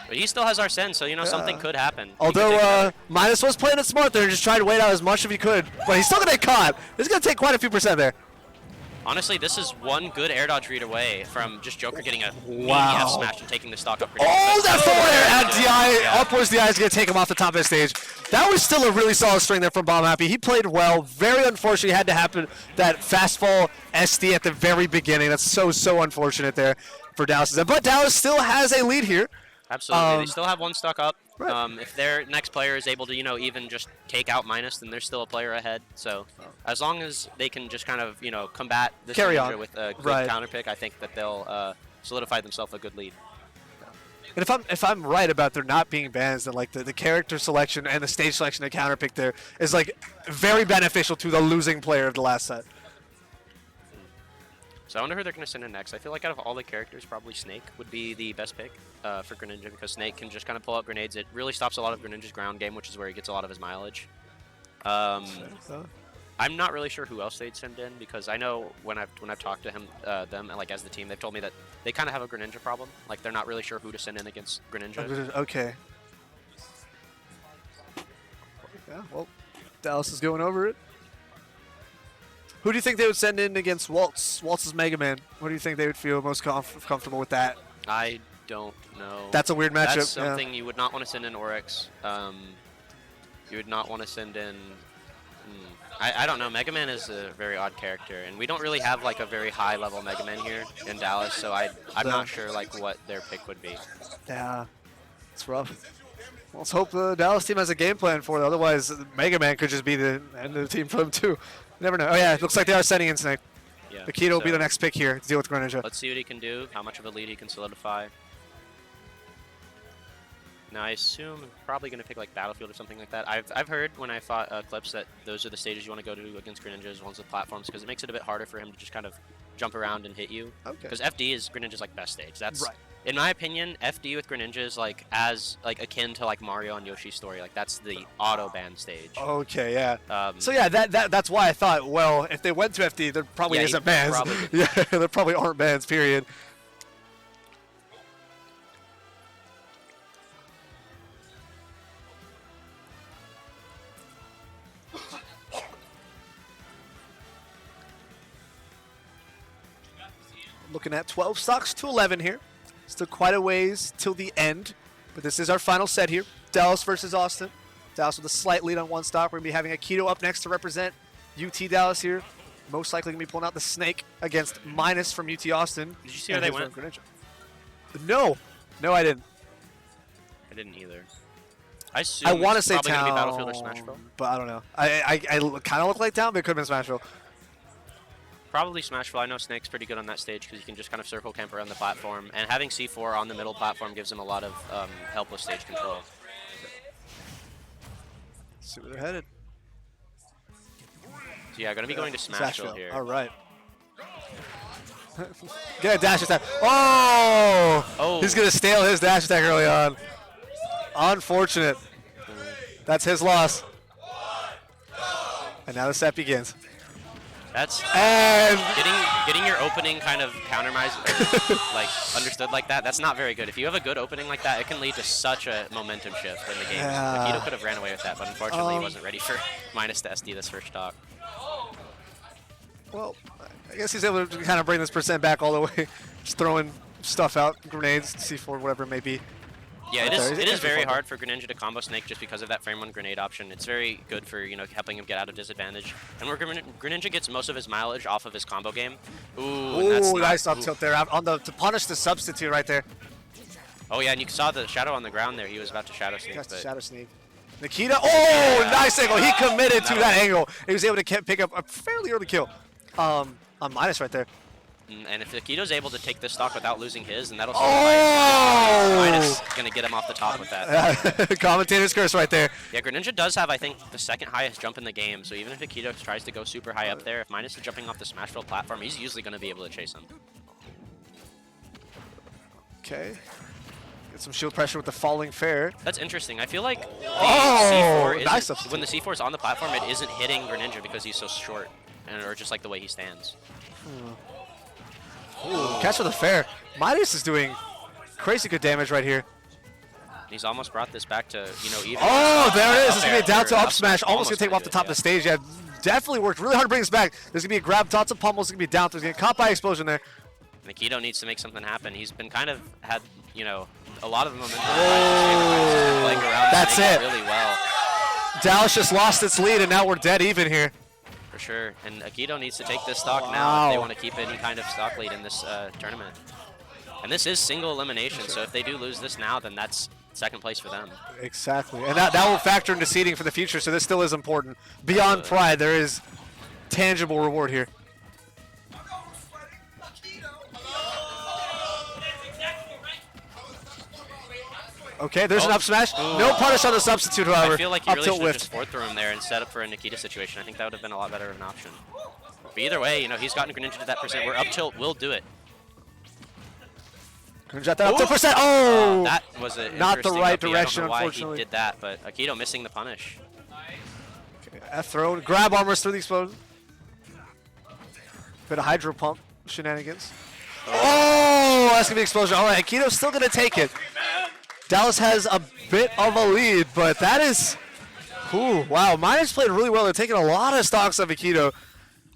But he still has Arsene, so something could happen. He could although take another. Minus was playing it smart there, just trying to wait out as much as he could, but he's still going to get caught. It's going to take quite a few percent there. Honestly, this is one good air dodge read away from just Joker getting a meaty Wow. F smash and taking the stock up. Oh, that forward air at DI. Yeah. Upwards DI is going to take him off the top of the stage. That was still a really solid string there from Bomb Happy. He played well. Very unfortunately had to happen that fast fall SD at the very beginning. That's so unfortunate there for Dallas. But Dallas still has a lead here. Absolutely. They still have 1 stock up. Right. If their next player is able to, even just take out minus, then there's still a player ahead. So as long as they can just kind of, combat this Carry Greninja on. with a good Right. counter pick, I think that they'll solidify themselves a good lead. And if I'm right about there not being bans, then the character selection and the stage selection and counter pick there is very beneficial to the losing player of the last set. So I wonder who they're going to send in next. I feel like out of all the characters, probably Snake would be the best pick for Greninja, because Snake can just kind of pull out grenades. It really stops a lot of Greninja's ground game, which is where he gets a lot of his mileage. I I'm not really sure who else they'd send in because I know when I've talked to them like as the team, they've told me that they kind of have a Greninja problem. Like they're not really sure who to send in against Greninja. Okay. Yeah, well, Dallas is going over it. Who do you think they would send in against Waltz? Waltz's Mega Man. What do you think they would feel most comfortable with that? I don't know. That's a weird matchup. That's something you would not want to send in Oryx. You would not want to send in. I don't know. Mega Man is a very odd character, and we don't really have like a very high level Mega Man here in Dallas, so I'm not sure like what their pick would be. Yeah, it's rough. Well, let's hope the Dallas team has a game plan for it. Otherwise, Mega Man could just be the end of the team for them too. Never know. Oh yeah, it looks like they are sending in Snake. Yeah. Akito will be the next pick here to deal with Greninja. Let's see what he can do, how much of a lead he can solidify. Now I assume probably going to pick like Battlefield or something like that. I've heard when I fought Clips that those are the stages you want to go to against Greninja's ones with platforms because it makes it a bit harder for him to just kind of jump around and hit you. Okay. Because FD is Greninja's like best stage. That's right. In my opinion, FD with Greninja is like as like akin to like Mario and Yoshi's story. Like that's the auto ban stage. Okay, yeah. So So yeah, that's why I thought, well, if they went to FD, there probably Yeah, isn't he bans. probably Yeah, there probably aren't bans. Period. Looking at 12 stocks to 11 here. Still quite a ways till the end, but this is our final set here. Dallas versus Austin. Dallas with a slight lead on one stock. We're going to be having Akito up next to represent UT Dallas here. Most likely going to be pulling out the Snake against Minus from UT Austin. Did you see where they went? No. No, I didn't. I didn't either. I assume I want to it's say probably gonna be Town, Battlefield or Smashville. but I don't know. I kind of look like Town, but it could have been Smashville. Probably Smashville. I know Snake's pretty good on that stage because he can just kind of circle camp around the platform, and having C4 on the middle platform gives him a lot of help with stage control. Let's see where they're headed. So yeah, gonna be going to Smashville here. All right. Get a dash attack. Oh! Oh. He's gonna stale his dash attack early on. Unfortunate. That's his loss. And now the set begins. That's And getting your opening kind of countermised, like understood like that. That's not very good. If you have a good opening like that, it can lead to such a momentum shift in the game. Yeah. Akito could have ran away with that, but unfortunately he wasn't ready for Minus to SD this first stock. well, I guess he's able to kind of bring this percent back all the way. Just throwing stuff out, grenades, C4, whatever it may be. Yeah, it Sorry, is. It is very fun. hard for Greninja to combo Snake just because of that frame 1 grenade option. It's very good for helping him get out of disadvantage. And where Greninja gets most of his mileage off of his combo game. Ooh, and that's Ooh, not- nice up tilt there on the to punish the substitute right there. Oh yeah, and you saw the shadow on the ground there. He was about to shadow Snake. That's the But shadow sneak. Nikita, oh, nice angle. He committed to that angle. He was able to pick up a fairly early kill. On Minus right there. And if Akito's able to take this stock without losing his, then that'll Oh! Minus gonna get him off the top with that. Commentator's curse right there. Yeah, Greninja does have, I think, the second highest jump in the game, so even if Akito tries to go super high up there, if Minus is jumping off the Smashville platform, he's usually going to be able to chase him. Okay. Get some shield pressure with the falling fair. That's interesting. I feel like the Oh, C4 nice isn't- substitute. when the C4 is on the platform, it isn't hitting Greninja because he's so short, or just like the way he stands. Ooh, catch with the fair. Midas is doing crazy good damage right here. He's almost brought this back to, even. Oh, there it is. It's Up going to be a down to air, up smash. Almost going to take him off the top of the stage. Yeah, definitely worked really hard to bring us back. There's going to be a grab, lots of pummels. There's going to be a down. There's going to get caught by explosion there. Akito needs to make something happen. He's been kind of had, a lot of the momentum. Playing around That's Snake it. really well. Dallas just lost its lead, and now we're dead even here. For sure. And Akito needs to take this stock now if they Wow. want to keep any kind of stock lead in this tournament. And this is single elimination, so if they do lose this now, then that's second place for them. Exactly. And that will factor into seeding for the future, so this still is important. Beyond pride, there is tangible reward here. Okay, there's an up smash. No punish on the substitute, however. I feel like you Up really tilt should have whiff. just fourth throw him there and set up for a Nikita situation. I think that would have been a lot better of an option. But either way, he's gotten Greninja to that percent where up tilt will do it. Gonna drop that up to percent. Oh! That was a Not the interesting right up B. direction, I don't know why unfortunately. he did that, but Akito missing the punish. Okay. Throw, grab armors through the explosion. Bit of hydro pump shenanigans. Oh, that's gonna be explosion. All right, Akito's still gonna take it. Dallas has a bit of a lead, but that is, ooh, wow. Miners played really well. They're taking a lot of stocks of Akito.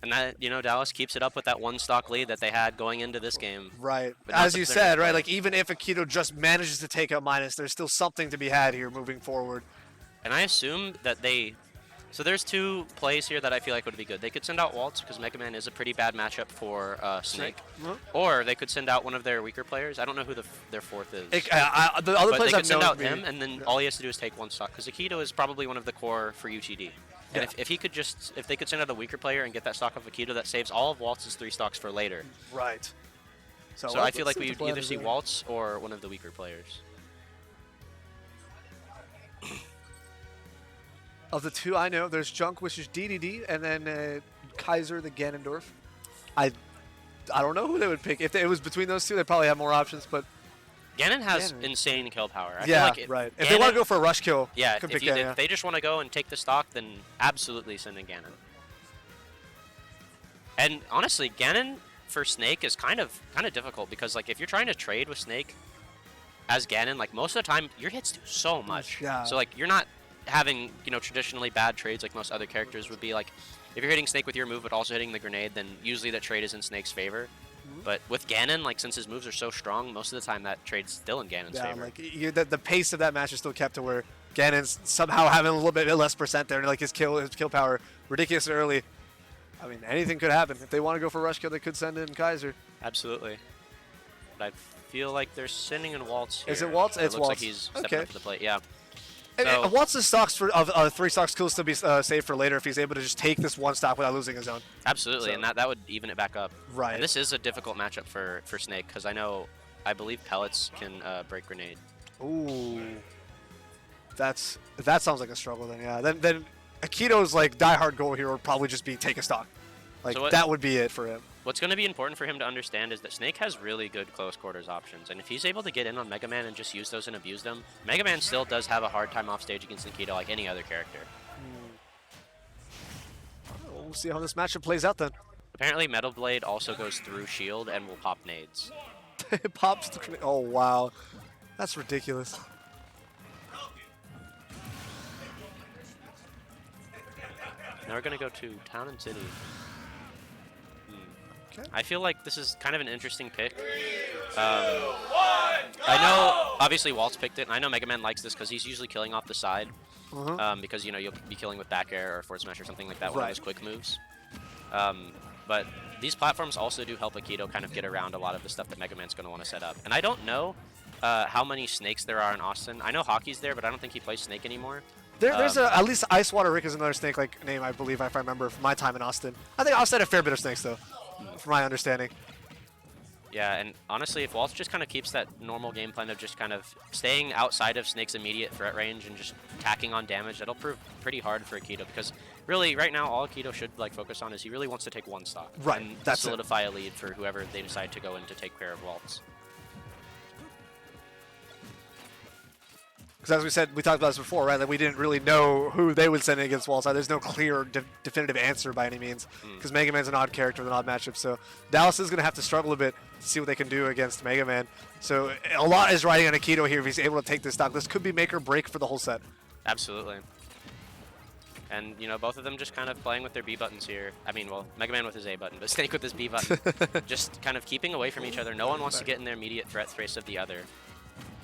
And that, Dallas keeps it up with that one stock lead that they had going into this game. Right. But not As that you they're said, gonna right, play. like even if Akito just manages to take out Minus, there's still something to be had here moving forward. And I assume that so there's 2 plays here that I feel like would be good. They could send out Waltz because Mega Man is a pretty bad matchup for Snake. Mhm. Or they could send out one of their weaker players. I don't know who their 4th is. The other But players they I've could send known out to be- him, and then all he has to do is take 1 stock. Because Akito is probably one of the core for UTD. And Yeah. if they could send out a weaker player and get that stock of Akito, that saves all of Waltz's 3 stocks for later. Right. So let's I feel like see what we the would plan either is see there. Waltz or one of the weaker players. Of the 2 I know, there's Junk, which is DDD, and then Kaiser, the Ganondorf. I don't know who they would pick. If it was between those 2, they'd probably have more options, but Ganon has Ganon. insane kill power. I yeah, feel like right. If they want to go for a rush kill, yeah, could if, pick you, Ganon. if they just want to go and take the stock, then absolutely send in Ganon. And honestly, Ganon for Snake is kind of difficult because like if you're trying to trade with Snake as Ganon, like most of the time your hits do so much. Yeah. So like you're not having traditionally bad trades like most other characters would be. Like if you're hitting Snake with your move but also hitting the grenade, then usually that trade is in Snake's favor. But with Ganon, like since his moves are so strong, most of the time that trade's still in Ganon's Yeah, favor. like the pace of that match is still kept to where Ganon's somehow having a little bit less percent there, and like his kill power ridiculous early. I mean, anything could happen. If they want to go for rush kill, they could send in Kaiser. Absolutely. But I feel like they're sending in Waltz here. Is it Waltz? It It's looks Waltz. like he's stepping Okay. up to the plate. Yeah. And So- what's the stocks of 3 stocks could still be saved for later if he's able to just take this 1 stock without losing his own. Absolutely, So- and that would even it back up. Right. And this is a difficult matchup for Snake because I believe pellets can break grenade. Ooh, that sounds like a struggle then. Yeah, then Akito's like diehard goal here would probably just be take a stock. Like So what- that would be it for him. What's going to be important for him to understand is that Snake has really good close quarters options, and if he's able to get in on Mega Man and just use those and abuse them, Mega Man still does have a hard time off stage against Nikito like any other character. We'll see how this matchup plays out then. Apparently, Metal Blade also goes through shield and will pop nades. It pops. Oh wow, that's ridiculous. Now we're going to go to Town and City. Okay. I feel like this is kind of an interesting pick. I know, obviously, Waltz picked it, and I know Mega Man likes this because he's usually killing off the side. Because, you'll be killing with back air or forward smash or something like that, one of Right. those quick moves. But these platforms also do help Akito kind of get around a lot of the stuff that Mega Man's going to want to set up. And I don't know how many Snakes there are in Austin. I know Hockey's there, but I don't think he plays Snake anymore. There's at least Ice Water Rick is another snake like name I believe if I remember from my time in Austin. I think Austin had a fair bit of snakes though, from my understanding. Yeah, and honestly, if Waltz just kind of keeps that normal game plan of just kind of staying outside of Snake's immediate threat range and just tacking on damage, that'll prove pretty hard for Akito because really, right now, all Akito should focus on is he really wants to take 1 stock. Right, And that's it. solidify a lead for whoever they decide to go in to take care of Waltz. Because as we said, we talked about this before, right? That we didn't really know who they would send in against Waltz. There's no clear, definitive answer by any means. Because Mega Man's an odd character with an odd matchup. So Dallas is going to have to struggle a bit to see what they can do against Mega Man. So a lot is riding on Akito here if he's able to take this stock. This could be make or break for the whole set. Absolutely. And, both of them just kind of playing with their B buttons here. I mean, well, Mega Man with his A button, but Snake with his B button. Just kind of keeping away from each other. No one wants to get in their immediate threat space of the other.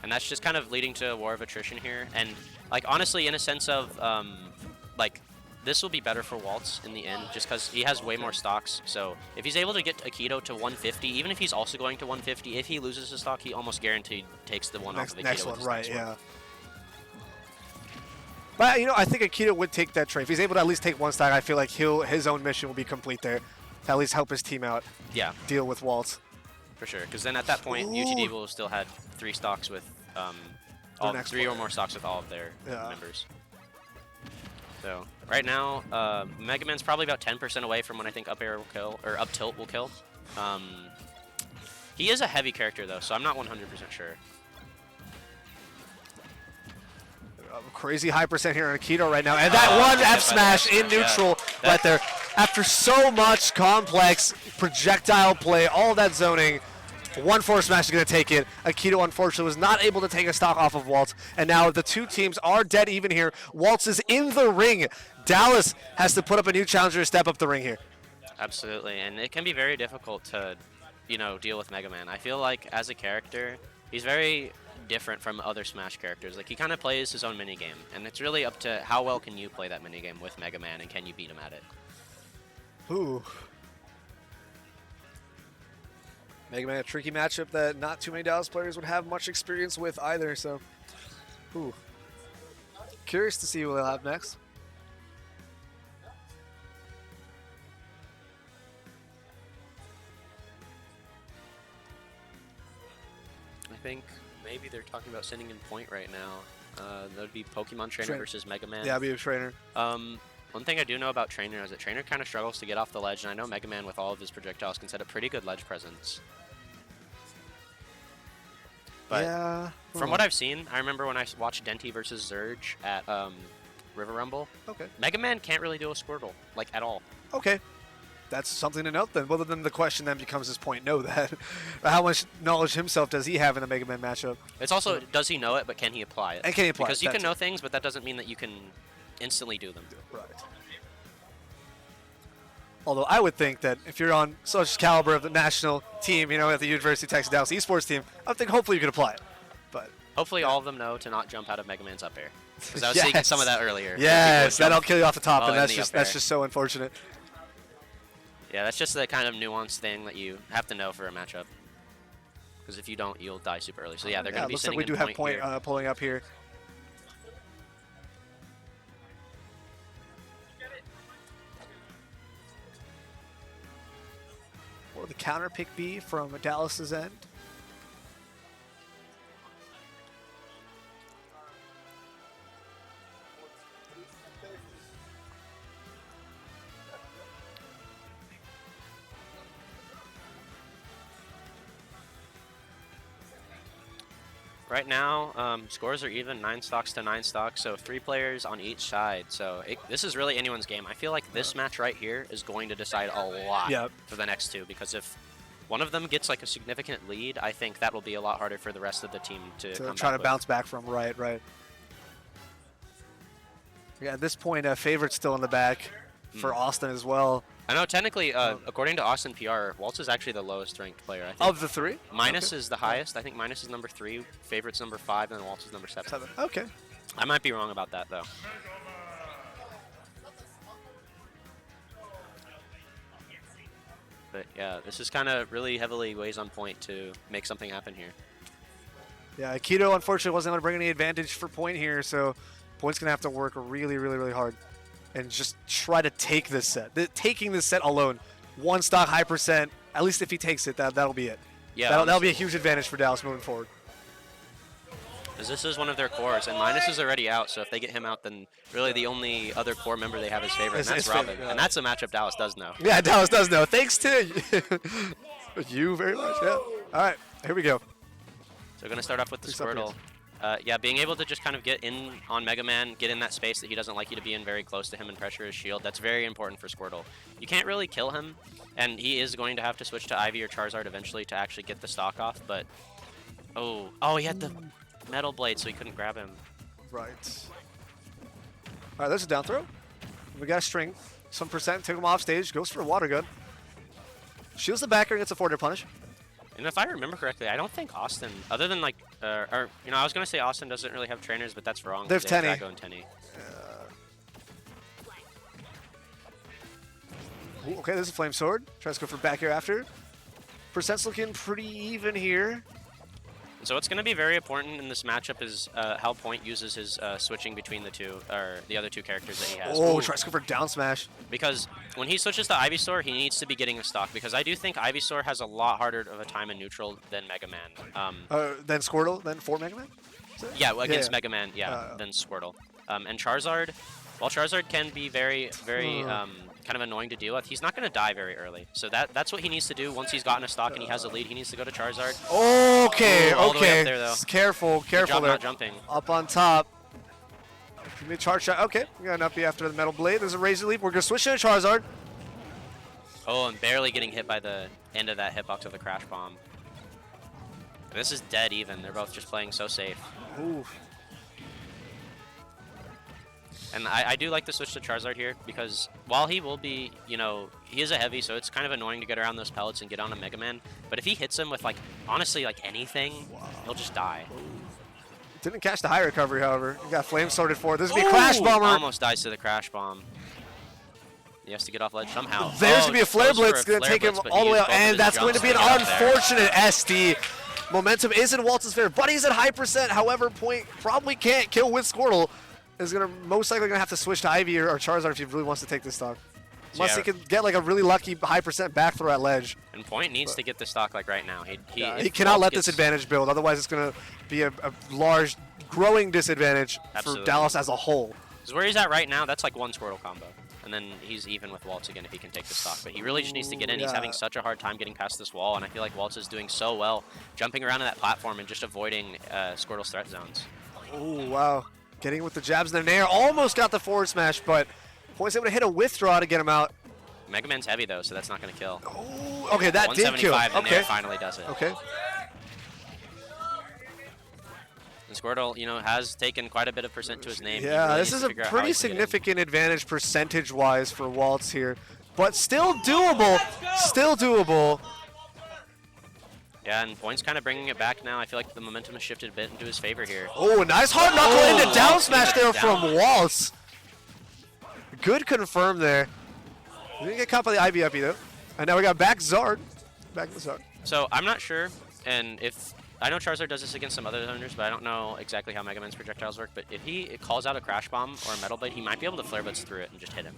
And that's just kind of leading to a war of attrition here. And, like, honestly, in a sense of, like, this will be better for Waltz in the end, just because he has way more stocks. So if he's able to get Akito to 150, even if he's also going to 150, if he loses his stock, he almost guaranteed takes the one off of Akito. Next with one, his right, next one. yeah. But, I think Akito would take that trade. If he's able to at least take 1 stock, I feel like his own mission will be complete there. To at least help his team out, Yeah, deal with Waltz. for sure. Because then at that point, Ooh. UTD will still had 3 stocks with, all, next 3 or player. more stocks with all of their Yeah. members. So right now, Mega Man's probably about 10% away from when I think up air will kill, or up tilt will kill. He is a heavy character though, so I'm not 100% sure. Crazy high percent here on Akito right now. And that one F smash in neutral right there. After so much complex projectile play, all of that zoning, one forward smash is going to take it. Akito, unfortunately, was not able to take a stock off of Waltz. And now the two teams are dead even here. Waltz is in the ring. Dallas has to put up a new challenger to step up the ring here. Absolutely, and it can be very difficult to, deal with Mega Man. I feel like as a character, he's very different from other Smash characters. Like, he kind of plays his own minigame, and it's really up to how well can you play that minigame with Mega Man, and can you beat him at it. Ooh. Mega Man, a tricky matchup that not too many Dallas players would have much experience with either, so. Ooh. Curious to see what they'll have next. I think maybe they're talking about sending in Point right now. That would be Pokemon Trainer versus Mega Man. Yeah, be a trainer. One thing I do know about Trainer is that Trainer kind of struggles to get off the ledge, and I know Mega Man with all of his projectiles can set a pretty good ledge presence. But yeah. From what I've seen, I remember when I watched Denti versus Zurge at River Rumble. Okay. Mega Man can't really do a Squirtle, like, at all. Okay. That's something to note then. Well, then the question then becomes, does Point know that? How much knowledge himself does he have in the Mega Man matchup? It's also, does he know it, but can he apply it? And can he apply it? Because you can know things, but that doesn't mean that you can instantly do them. Right. Although I would think that if you're on such caliber of the national team, at the University of Texas Dallas esports team, I would think hopefully you could apply it. But hopefully all of them know to not jump out of Mega Man's up air. Because I was Yes. seeing some of that earlier. yes, that'll kill you off the top, and in that's the just up air. so unfortunate. Yeah, that's just the kind of nuanced thing that you have to know for a matchup. Because if you don't, you'll die super early. So yeah, they're going to be looks like sending we do in have Point Point here. pulling up here. What would the counter pick be from Dallas's end? Right now, scores are even, 9 stocks to 9 stocks, so 3 players on each side. So this is really anyone's game. I feel like this match right here is going to decide a lot for the next two, because if one of them gets like a significant lead, I think that will be a lot harder for the rest of the team to come try back to with. bounce back from. Right. Yeah, at this point, Favorite's still in the back for Austin as well. I know technically, according to Austin PR, Waltz is actually the lowest ranked player. I think. Of the 3? Minus is the highest. I think Minus is number 3, Favorite's number 5, and then Waltz is number 7. 7. Okay. I might be wrong about that though. But yeah, this is kind of really heavily weighs on Point to make something happen here. Yeah, Akito unfortunately wasn't able to bring any advantage for Point here, so Point's going to have to work really, really, really hard and just try to take this set. Taking this set alone, 1 stock, high percent, at least if he takes it, that'll be it. Yeah, that'll be a huge advantage for Dallas moving forward. Because this is one of their cores, and Minus is already out, so if they get him out, then really the only other core member they have is Favorite, and that's Robin. Favorite, yeah. And that's a matchup Dallas does know. Yeah, Dallas does know. Thanks to you very much. Yeah. All right, here we go. So we're going to start off with the Please stop Squirtle. Yeah, being able to just kind of get in on Mega Man, get in that space that he doesn't like you to be in very close to him and pressure his shield, that's very important for Squirtle. You can't really kill him, and he is going to have to switch to Ivy or Charizard eventually to actually get the stock off, but... Oh, he had the Metal Blade, so he couldn't grab him. Right. All right, there's a down throw. We got a string. Some percent, took him off stage, goes for a water gun. Shields the backer and gets a forward air punish. And if I remember correctly, I don't think Austin, other than like, I was going to say Austin doesn't really have trainers, but that's wrong. They have Tenny. Drago and Tenny. Ooh, okay, there's a flame sword. Tries to go for back air after. Percent's looking pretty even here. So what's going to be very important in this matchup is how Point uses his switching between the other two characters that he has. Oh, Ooh. tries to go for down smash. Because when he switches to Ivysaur, he needs to be getting a stock, because I do think Ivysaur has a lot harder of a time in neutral than Mega Man. Then Squirtle, then for Mega Man? Yeah, against yeah. Mega Man, than Squirtle. And Charizard, while Charizard can be very, very kind of annoying to deal with, he's not going to die very early. So that's what he needs to do once he's gotten a stock and he has a lead. He needs to go to Charizard. Okay, Ooh, all the way okay. up there, though. Careful Good job there. not jumping. Up on top. Give me a charge shot. Okay, we got an uppie after the Metal Blade. There's a Razor Leap. We're going to switch to a Charizard. Oh, and barely getting hit by the end of that hitbox of the Crash Bomb. This is dead even. They're both just playing so safe. Ooh. And I do like the switch to Charizard here because while he will be, he is a heavy, so it's kind of annoying to get around those pellets and get on a Mega Man. But if he hits him with, honestly, anything, he'll just die. Didn't catch the high recovery, however. He got flame sorted for it. This would be a Crash Bomber. Almost dies to the Crash Bomb. He has to get off ledge somehow. There's going to be a Flare Blitz. Going to take him all the way out, and that's going to be an unfortunate SD. Momentum is in Waltz's favor, but he's at high percent. However, Point probably can't kill with Squirtle. Is going to most likely going to have to switch to Ivy or Charizard if he really wants to take this stock. Unless he can get a really lucky high percent back throw at ledge. And Point needs to get the stock right now. He cannot let this advantage build. Otherwise, it's going to be a large, growing disadvantage for Dallas as a whole. Because where he's at right now, that's one Squirtle combo. And then he's even with Waltz again if he can take the stock. But he really just needs to get in. He's having such a hard time getting past this wall, and I feel like Waltz is doing so well jumping around in that platform and just avoiding Squirtle's threat zones. Oh, wow. Getting with the jabs in the air. Almost got the forward smash, but Point's able to hit a withdraw to get him out. Mega Man's heavy, though, so that's not going to kill. Oh, okay, that did kill. 175 in Okay. there finally does it. Okay. And Squirtle, has taken quite a bit of percent to his name. Yeah, really this is a pretty significant advantage percentage-wise for Waltz here. But still doable. Still doable. Yeah, and Point's kind of bringing it back now. I feel like the momentum has shifted a bit into his favor here. Oh, a nice hard knuckle into down smash there from Waltz. Good confirm there. We didn't get caught by the Ivy uppy though. And now we got back Zard. Back to Zard. So I'm not sure, and if I know Charizard does this against some other owners, but I don't know exactly how Mega Man's projectiles work. But if he calls out a Crash Bomb or a Metal Blade, he might be able to Flare Blitz through it and just hit him.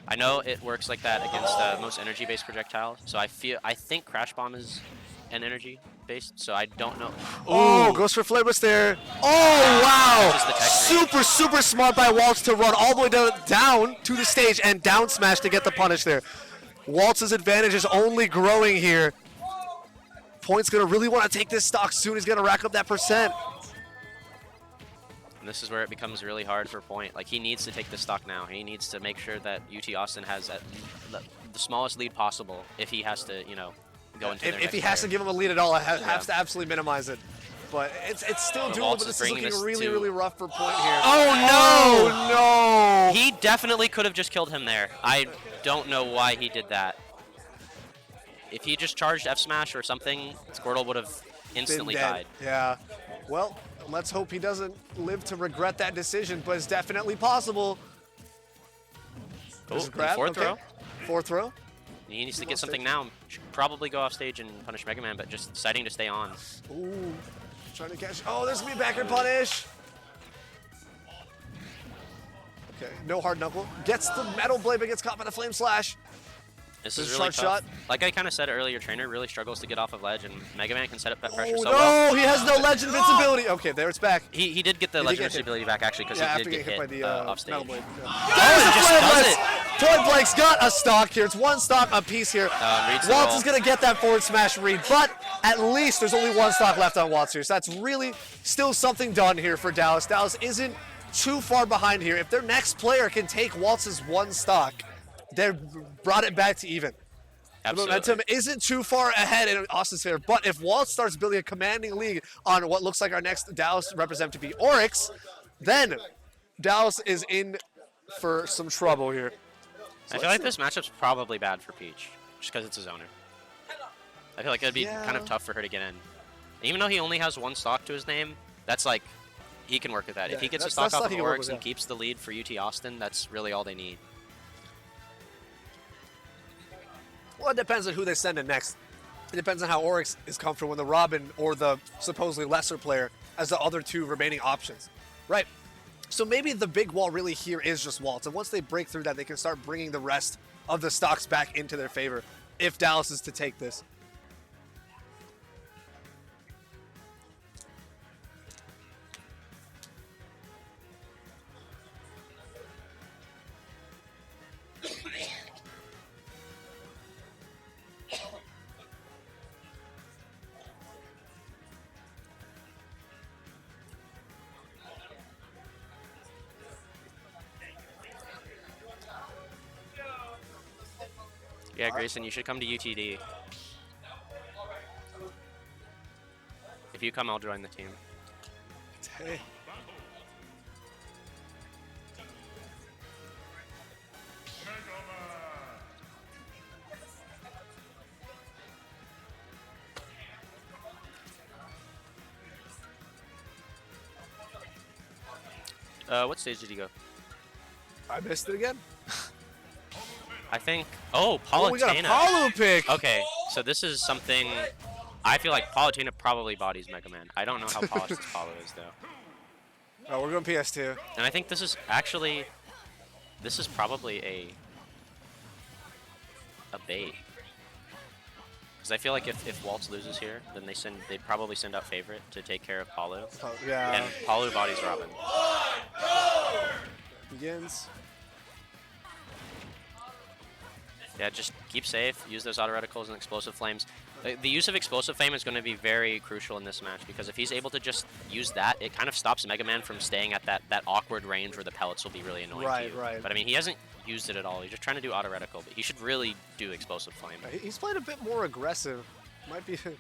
I know it works like that against most energy-based projectiles, so I think Crash Bomb is an energy-based, so I don't know. Oh, goes for Flare Blitz there. Oh, wow. Super smart by Waltz to run all the way down to the stage and down smash to get the punish there. Waltz's advantage is only growing here. Point's going to really want to take this stock soon. He's going to rack up that percent. And this is where it becomes really hard for Point. He needs to take the stock now. He needs to make sure that UT Austin has the smallest lead possible if he has to, go into their If he has to give him a lead at all, has to absolutely minimize it. But it's still doable, but this is looking really rough for Point here. Oh, no! He definitely could have just killed him there. I don't know why he did that. If he just charged F Smash or something, Squirtle would have instantly died. Yeah. Well, let's hope he doesn't live to regret that decision, but it's definitely possible. Cool. Fourth throw. Fourth throw. He needs to get something now. Should probably go off stage and punish Mega Man, but just deciding to stay on. Ooh. Trying to catch. Oh, there's going to be a backer punish. Okay, no hard knuckle. Gets the Metal Blade, but gets caught by the Flame Slash. This is really tough. Shot. Like I kind of said earlier, Trainer really struggles to get off of ledge, and Mega Man can set up that pressure so no, well. No, he has no ledge invincibility. Okay, there it's back. He did get the ledge invincibility back, actually, because he did get hit by the off stage. Metal Blade. Yeah. Oh, he just does it! Point Blank's got a stock here. It's one stock apiece here. Waltz is going to get that forward smash read, but at least there's only one stock left on Waltz here. So that's really still something done here for Dallas. Dallas isn't too far behind here. If their next player can take Waltz's one stock, they've brought it back to even. Absolutely. The momentum isn't too far ahead in Austin's favor, but if Waltz starts building a commanding lead on what looks like our next Dallas representative to be Oryx, then Dallas is in for some trouble here. I feel like this matchup's probably bad for Peach, just because it's his owner. I feel like it'd be kind of tough for her to get in. Even though he only has one stock to his name, that's he can work with that. If he gets a stock off of Oryx and keeps the lead for UT Austin, that's really all they need. Well, it depends on who they send in next. It depends on how Oryx is comfortable with the Robin or the supposedly lesser player as the other two remaining options. Right. So maybe the big wall really here is just Waltz. And once they break through that, they can start bringing the rest of the stocks back into their favor if Dallas is to take this. Yeah, Grayson, you should come to UTD. If you come, I'll join the team. Hey. What stage did you go? I missed it again. I think. Oh, Oh, we got a Palutena. Palu pick. Okay, so this is something. I feel like Palutena probably bodies Mega Man. I don't know how polished this Palu is though. Oh, we're going PS2. And I think this is actually. This is probably a bait. Because I feel like if Waltz loses here, then they probably send out Favorite to take care of Palu. Oh, yeah. And Palu bodies Robin. Begins. Yeah, just keep safe, use those auto reticles and explosive flames. The use of explosive flame is going to be very crucial in this match because if he's able to just use that, it kind of stops Mega Man from staying at that awkward range where the pellets will be really annoying to you. Right. But I mean, he hasn't used it at all. He's just trying to do auto reticle, but he should really do explosive flame. He's playing a bit more aggressive. Might be his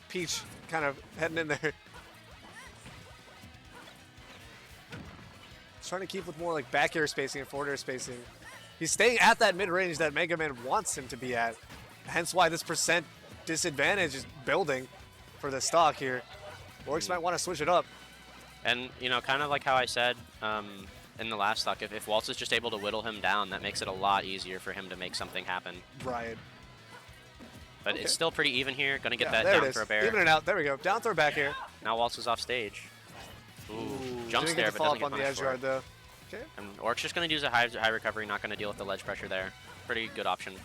Peach kind of heading in there. He's trying to keep with more like back air spacing and forward air spacing. He's staying at that mid-range that Mega Man wants him to be at. Hence why this percent disadvantage is building for the stock here. Oryx might want to switch it up. And, you know, kind of like how I said in the last stock, if Waltz is just able to whittle him down, that makes it a lot easier for him to make something happen. Right. But Okay. it's still pretty even here. Gonna get Yeah, that there down it is. throw bear. Even it out. There we go. Down throw back here. Now Waltz is off stage. Ooh, jumps Didn't there, get to but fall doesn't up get on the edge punished for guard it. though. Okay. And Orc's just going to use a high recovery, not going to deal with the ledge pressure there. Pretty good option.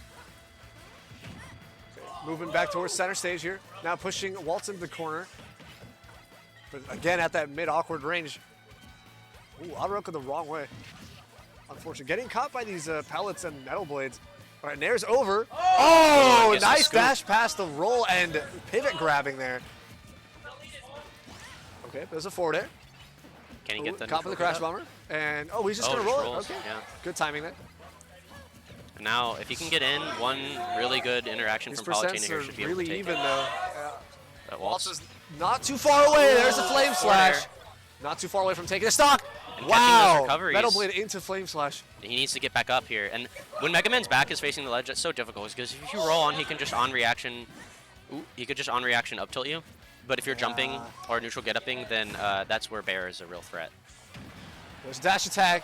Moving back towards center stage here. Now pushing Waltz into the corner. But again, at that mid-awkward range. Ooh, Aruka the wrong way. Unfortunately. Getting caught by these pellets and metal blades. All right, Nair's over. Oh, gets the nice scoop. dash past the roll and pivot grabbing there. Okay, there's a forward air. Can he get the Caught with the neutral crash hit up? bomber. And, oh, he's just Oh, going to just roll it. rolls, Okay. yeah. Good timing there. And now, if he can get in, one really good interaction These from Palutena percents here are should be able to really take even, it. though. But Waltz Waltz is not too far away. There's a flame slash. air. Not too far away from taking a stock. And catching Wow. those recoveries. Metal blade into flame slash. he needs to get back up here. And when Mega Man's back is facing the ledge, that's so difficult because if you roll on, he can just on reaction. Ooh, he could just on reaction up tilt you. But if you're jumping or neutral get upping, then that's where Bear is a real threat. There's a dash attack.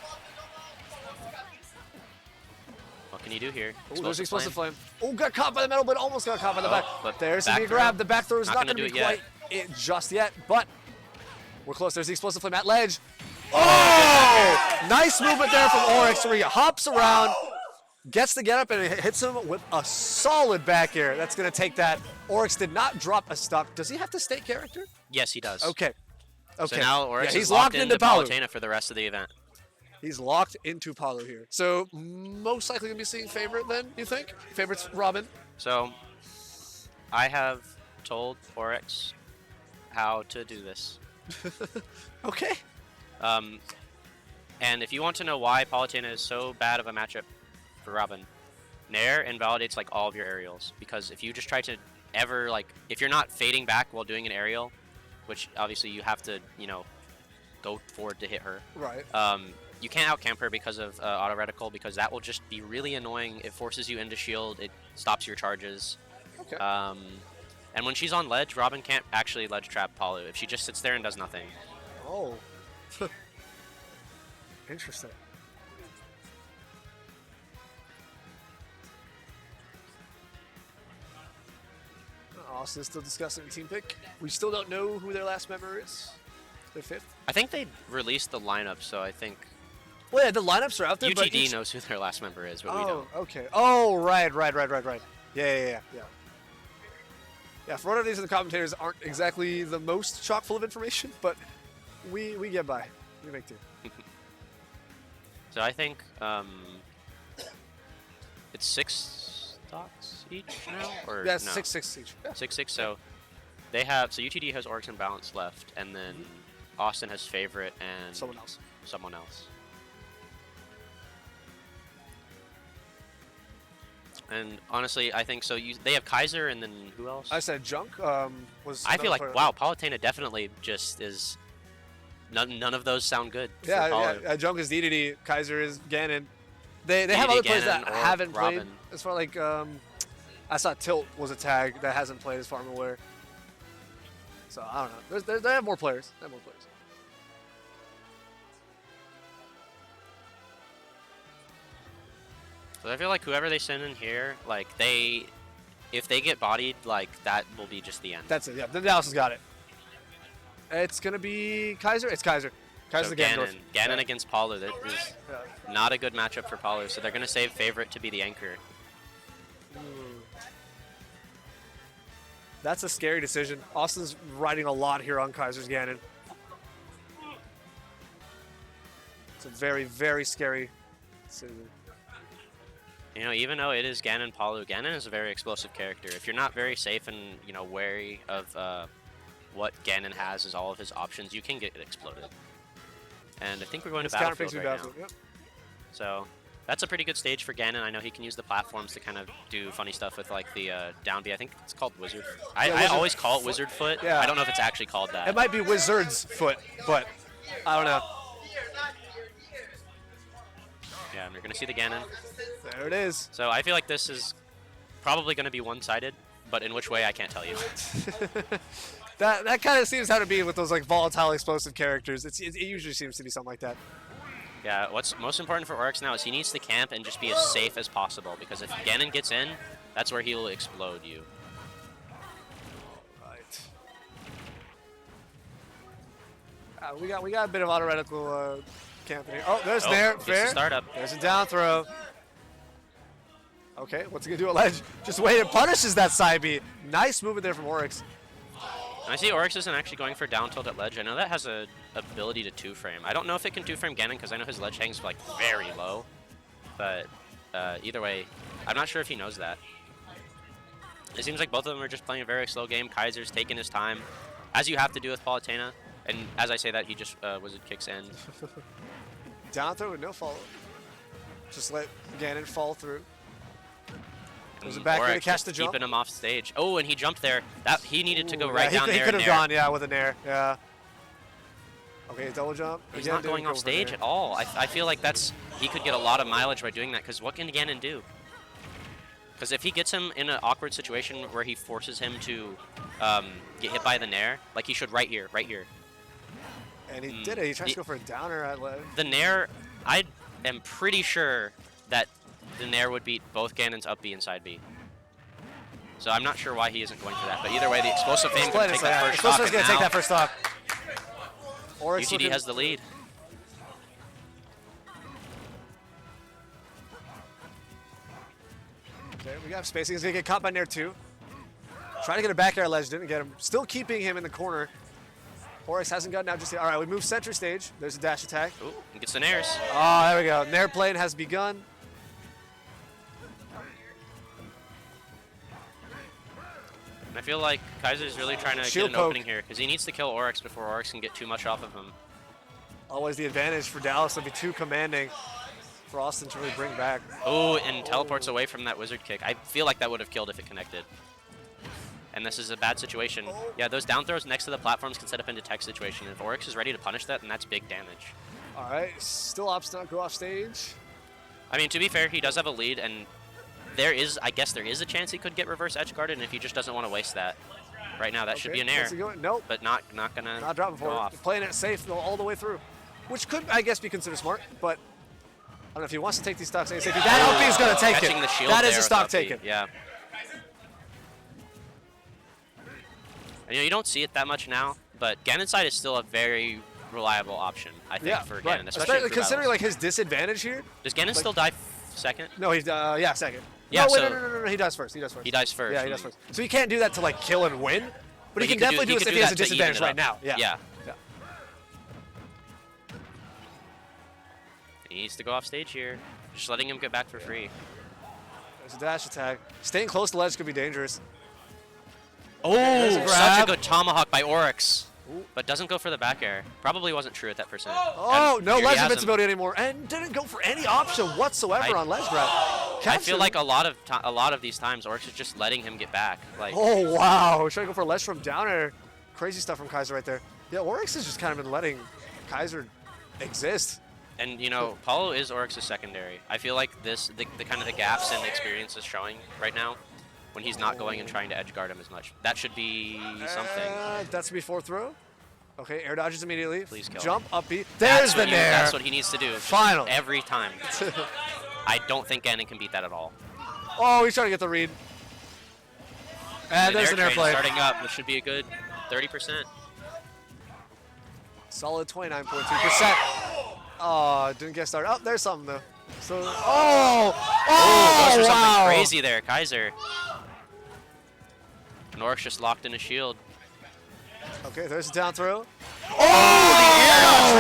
What can you do here? Ooh, there's the explosive flame. Oh, got caught by the metal blade. Almost got caught by the back. but There's back the throw. grab. The back throw is Not not gonna going to do be it quite yet. it just yet, but we're close. There's the explosive flame at ledge. Oh! Nice movement there from Oryx where he hops around, gets the get up, and it hits him with a solid back air. That's going to take that. Oryx did not drop a stock. Does he have to stay character? Yes, he does. Okay. Okay. So now Oryx Yeah, is locked into Palu. Palutena for the rest of the event. He's locked into Palu here. So most likely going to be seeing Favorite then, you think? Favorite's Robin. So I have told Oryx how to do this. Okay. And if you want to know why Palutena is so bad of a matchup for Robin, Nair invalidates like all of your aerials because if you just try to ever like if you're not fading back while doing an aerial, which obviously you have to, you know, go forward to hit her. Right. You can't outcamp her because of auto reticle because that will just be really annoying. It forces you into shield. It stops your charges. Okay. And when she's on ledge, Robin can't actually ledge trap Palu if she just sits there and does nothing. Oh. Interesting. Austin's still discussing the team pick. We still don't know who their last member is. Their fifth. I think they released the lineup, so I think Well, yeah, the lineups are out there. but UTD each... knows who their last member is, but we Oh, don't. okay. Oh, right. Yeah. Yeah, for one of these, the commentators aren't exactly the most chock full of information, but we get by. We make do. So I think it's 6 stocks each now, or Yeah, no? 6-6 each. Yeah. 6-6. So they have UTD has Oryx and Balance left, and then Austin has Favorite and Someone else. Someone else. And honestly, I think so. They have Kaiser and then who else? I said Junk was. I feel another like, player. wow, Palutena definitely just is. None of those sound good. for Palu. Yeah. Junk is DDD. Kaiser is Ganon. They have DDD, other players that Ganon, or haven't played. Robin. As far like I saw Tilt was a tag that hasn't played as far as I'm aware. So I don't know. They have more players. They have more players. So I feel like whoever they send in here, like if they get bodied, like that will be just the end. That's it. Yeah, then Dallas has got it. It's gonna be Kaiser. It's Kaiser. Kaiser's So the Ganondorf. Ganon against Palu. That is Yeah. not a good matchup for Palu. So they're gonna save Favorite to be the anchor. That's a scary decision. Austin's riding a lot here on Kaiser's Ganon. It's a very, very scary decision. You know, even though it is Ganon Palu, Ganon is a very explosive character. If you're not very safe and wary of what Ganon has as all of his options, you can get exploded. And I think we're going to Battlefield right now. Yep. So that's a pretty good stage for Ganon. I know he can use the platforms to kind of do funny stuff with like the down B. I think it's called Wizard. I Wizard. always call it Wizard Foot. Yeah. I don't know if it's actually called that. It might be Wizard's foot, but I don't know. Yeah, and we're going to see the Ganon. There it is. So I feel like this is probably going to be one-sided, but in which way I can't tell you. That kind of seems how to be with those like volatile, explosive characters. It usually seems to be something like that. Yeah, what's most important for Oryx now is he needs to camp and just be as safe as possible, because if Ganon gets in, that's where he'll explode you. Right. We got a bit of auto-reticle camping here. Oh, there's Nair. Gets Fair. the startup. There's a down throw. Okay, what's he gonna do at ledge? Just wait and punishes that side B. Nice movement there from Oryx. And I see Oryx isn't actually going for down tilt at ledge. I know that has a ability to two-frame. I don't know if it can two-frame Ganon because I know his ledge hangs like very low. But either way, I'm not sure if he knows that. It seems like both of them are just playing a very slow game. Kaiser's taking his time, as you have to do with Palutena. And as I say that, he just Wizard kicks in. Down throw with no follow. Just let Ganon fall through. There's a back here to Oryx catch just the jump. keeping him off stage. Oh, and he jumped there. That he needed to go right down he there. could have and nair. gone, yeah, with a nair. Yeah. Okay, double jump. He's Again, not didn't going go off for stage nair. at all. I feel like he could get a lot of mileage by doing that, because what can Ganon do? Because if he gets him in an awkward situation where he forces him to get hit by the nair, like he should right here. And he did it. He tried to go for a downer at ledge. The nair, I am pretty sure that the nair would beat both Ganon's up B and side B. So I'm not sure why he isn't going for that. But either way, the explosive fame can take that first stock. Explosive's going to take that first stock. Oryx UTD has the lead. Okay, we got spacing. He's going to get caught by Nair 2. Trying to get a back air ledge, didn't get him. Still keeping him in the corner. Oryx hasn't gotten out just yet. All right, we move center stage. There's a dash attack. Ooh, he gets the nairs. Oh, there we go. Nair plane has begun. And I feel like Kaiser's really trying to Shield get an opening poke. here, because he needs to kill Oryx before Oryx can get too much off of him. Always the advantage for Dallas. It'll be too commanding for Austin to really bring back. Oh, and teleports away from that wizard kick. I feel like that would have killed if it connected. And this is a bad situation. Yeah, those down throws next to the platforms can set up into tech situation. If Oryx is ready to punish that, then that's big damage. All right, still Obstinate go off stage. I mean, to be fair, he does have a lead, and I guess there is a chance he could get reverse edge guarded, and if he just doesn't want to waste that. Right now, that should be an air. Nope. But not gonna Not dropping go forward. off. Playing it safe all the way through. Which could, I guess, be considered smart, but I don't know if he wants to take these stocks. That LP is going to take Catching it. the shield That is there a stock with LP, taken. Yeah. And, you don't see it that much now, but Ganon's side is still a very reliable option, I think, for Ganon, right. especially in considering battles. like his disadvantage here. Does Ganon still die second? No, he's yeah, second. Yeah, no, wait, so- no, he dies first. He dies first. He dies first. Yeah, he dies first. So he can't do that to like kill and win, but he can could definitely do this could if he has a that to even disadvantage it right up. now. Yeah. Yeah. Yeah. He needs to go off stage here. Just letting him get back for free. There's a dash attack. Staying close to ledge could be dangerous. Oh, a such a grab. good tomahawk by Oryx. But doesn't go for the back air. Probably wasn't true at that percent. Oh, And no here he ledge has him. invincibility anymore, and didn't go for any option whatsoever on ledge grab. I feel like a lot of these times, Orcs is just letting him get back. Like, Oh, wow. We're trying to go for less from down air. Crazy stuff from Kaiser right there. Yeah, Oryx has just kind of been letting Kaiser exist. and you know, Paulo is Oryx's secondary. I feel like the kind of the gaps in experience is showing right now when he's not going and trying to edge guard him as much. That should be something. That's be fourth throw. Okay, air dodges immediately. Please kill. Jump, up B. There's the nair. That's what he needs to do. Final. Every time. I don't think Ganon can beat that at all. Oh, he's trying to get the read. And there's an air airplay. train starting up. This should be a good 30%. Solid 29.2%. Oh, didn't get started. Oh, there's something though. So, oh, Goes for wow. something crazy there, Kaiser. Norx just locked in a shield. Okay, there's a down throw. Oh,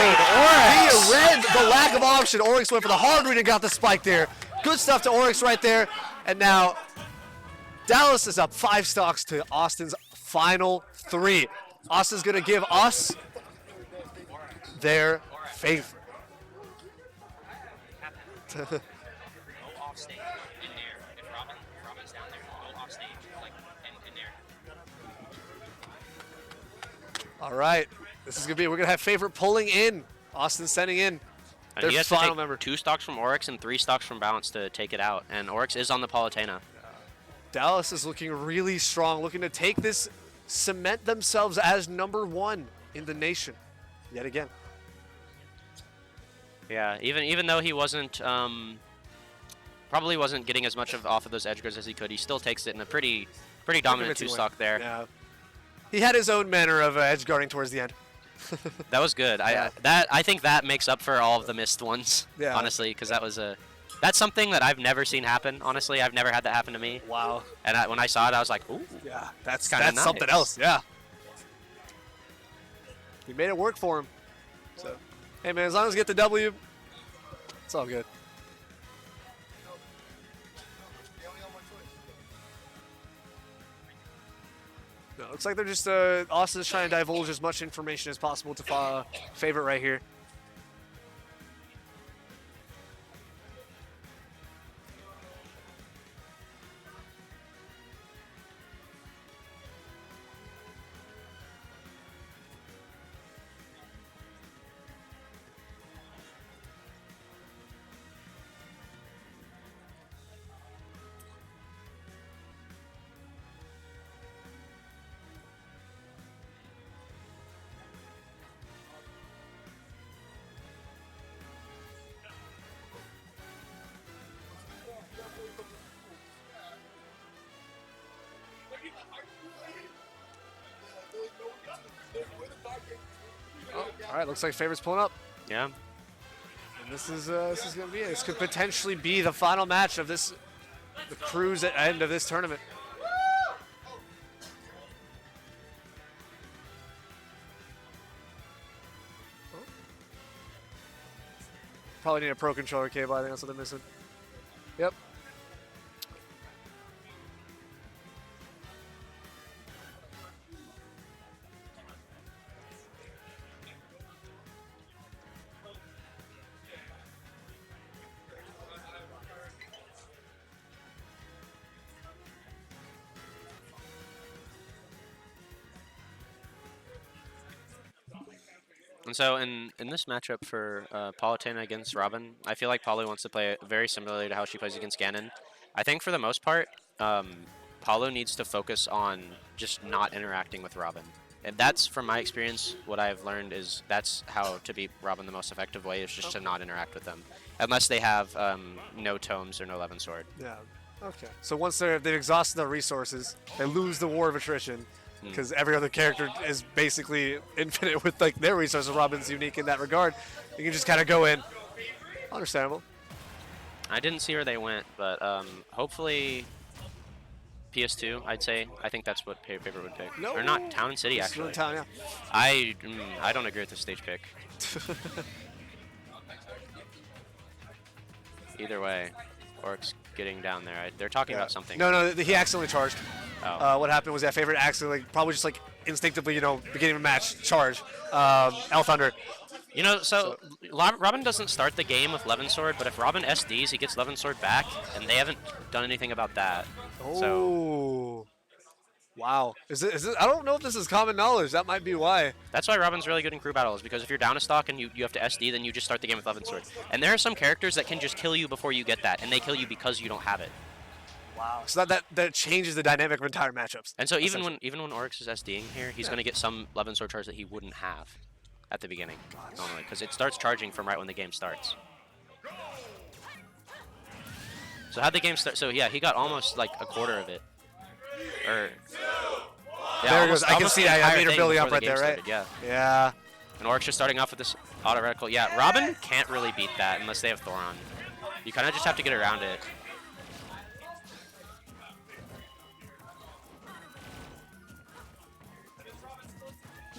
he read the lack of option. Oryx went for the hard read and got the spike there. Good stuff to Oryx right there. And now Dallas is up 5 stocks to Austin's final 3. Austin's going to give us their favorite. Go off stage in air. If Robin's down there, go off stage like in air. All right, this is gonna be. We're gonna have favorite pulling in. Austin sending in And their he has to final take member. 2 stocks from Oryx and 3 stocks from Balance to take it out. And Oryx is on the Palutena. Dallas is looking really strong, looking to take this, cement themselves as #1 in the nation, yet again. Yeah, even though he wasn't probably wasn't getting as much off of those edge guards as he could, he still takes it in a pretty dominant 2-stock there. Yeah, he had his own manner of edge guarding towards the end. That was good. Yeah. I think that makes up for all of the missed ones. Yeah. Honestly, because that's something that I've never seen happen. Honestly, I've never had that happen to me. Wow. And when I saw it, I was like, ooh. Yeah, that's Kinda something nice. else. Yeah. He made it work for him. So, hey man, as long as you get the W, it's all good. No, looks like they're just Austin's trying to divulge as much information as possible to favorite right here. All right, looks like favorite's pulling up. Yeah. And this is gonna be it. This could potentially be the final match of the cruise at end of this tournament. Probably need a pro controller cable. I think that's what they're missing. Yep. And so in this matchup for Palutena against Robin, I feel like Paulo wants to play it very similarly to how she plays against Ganon. I think for the most part, Paulo needs to focus on just not interacting with Robin. And that's, from my experience, what I've learned is that's how to beat Robin the most effective way is just to not interact with them. Unless they have no tomes or no 11 sword. Yeah. Okay. So once they've exhausted their resources, they lose the war of attrition. Because every other character is basically infinite with like their resources. Robin's unique in that regard. You can just kind of go in. Understandable. I didn't see where they went, but hopefully PS2, I'd say. I think that's what Paper would pick. No. Or not, Town and City, It's actually. really Town, yeah. I don't agree with the stage pick. Either way, Orc's getting down there. They're talking about something. No, he accidentally charged. Oh. What happened was that favorite accidentally, probably just like instinctively, beginning of match charge. L Thunder. You know, so Robin doesn't start the game with Levin Sword, but if Robin SDs, he gets Levin Sword back, and they haven't done anything about that. So Oh. Wow. Is it? I don't know if this is common knowledge. That might be why. that's why Robin's really good in crew battles, because if you're down a stock and you have to SD, then you just start the game with Levin Sword. And there are some characters that can just kill you before you get that, and they kill you because you don't have it. Wow. So that changes the dynamic of entire matchups. And so even when Oryx is SDing here, he's going to get some Levin Sword charge that he wouldn't have at the beginning normally, because it starts charging from right when the game starts. So how'd the game start? So yeah, he got almost like a quarter of it. Or yeah, There it goes. I can almost see the I entire made her thing building before up the right game there, right? started, Yeah. Yeah. And Oryx just starting off with this auto reticle. Yeah, Robin can't really beat that unless they have Thoron. You kind of just have to get around it.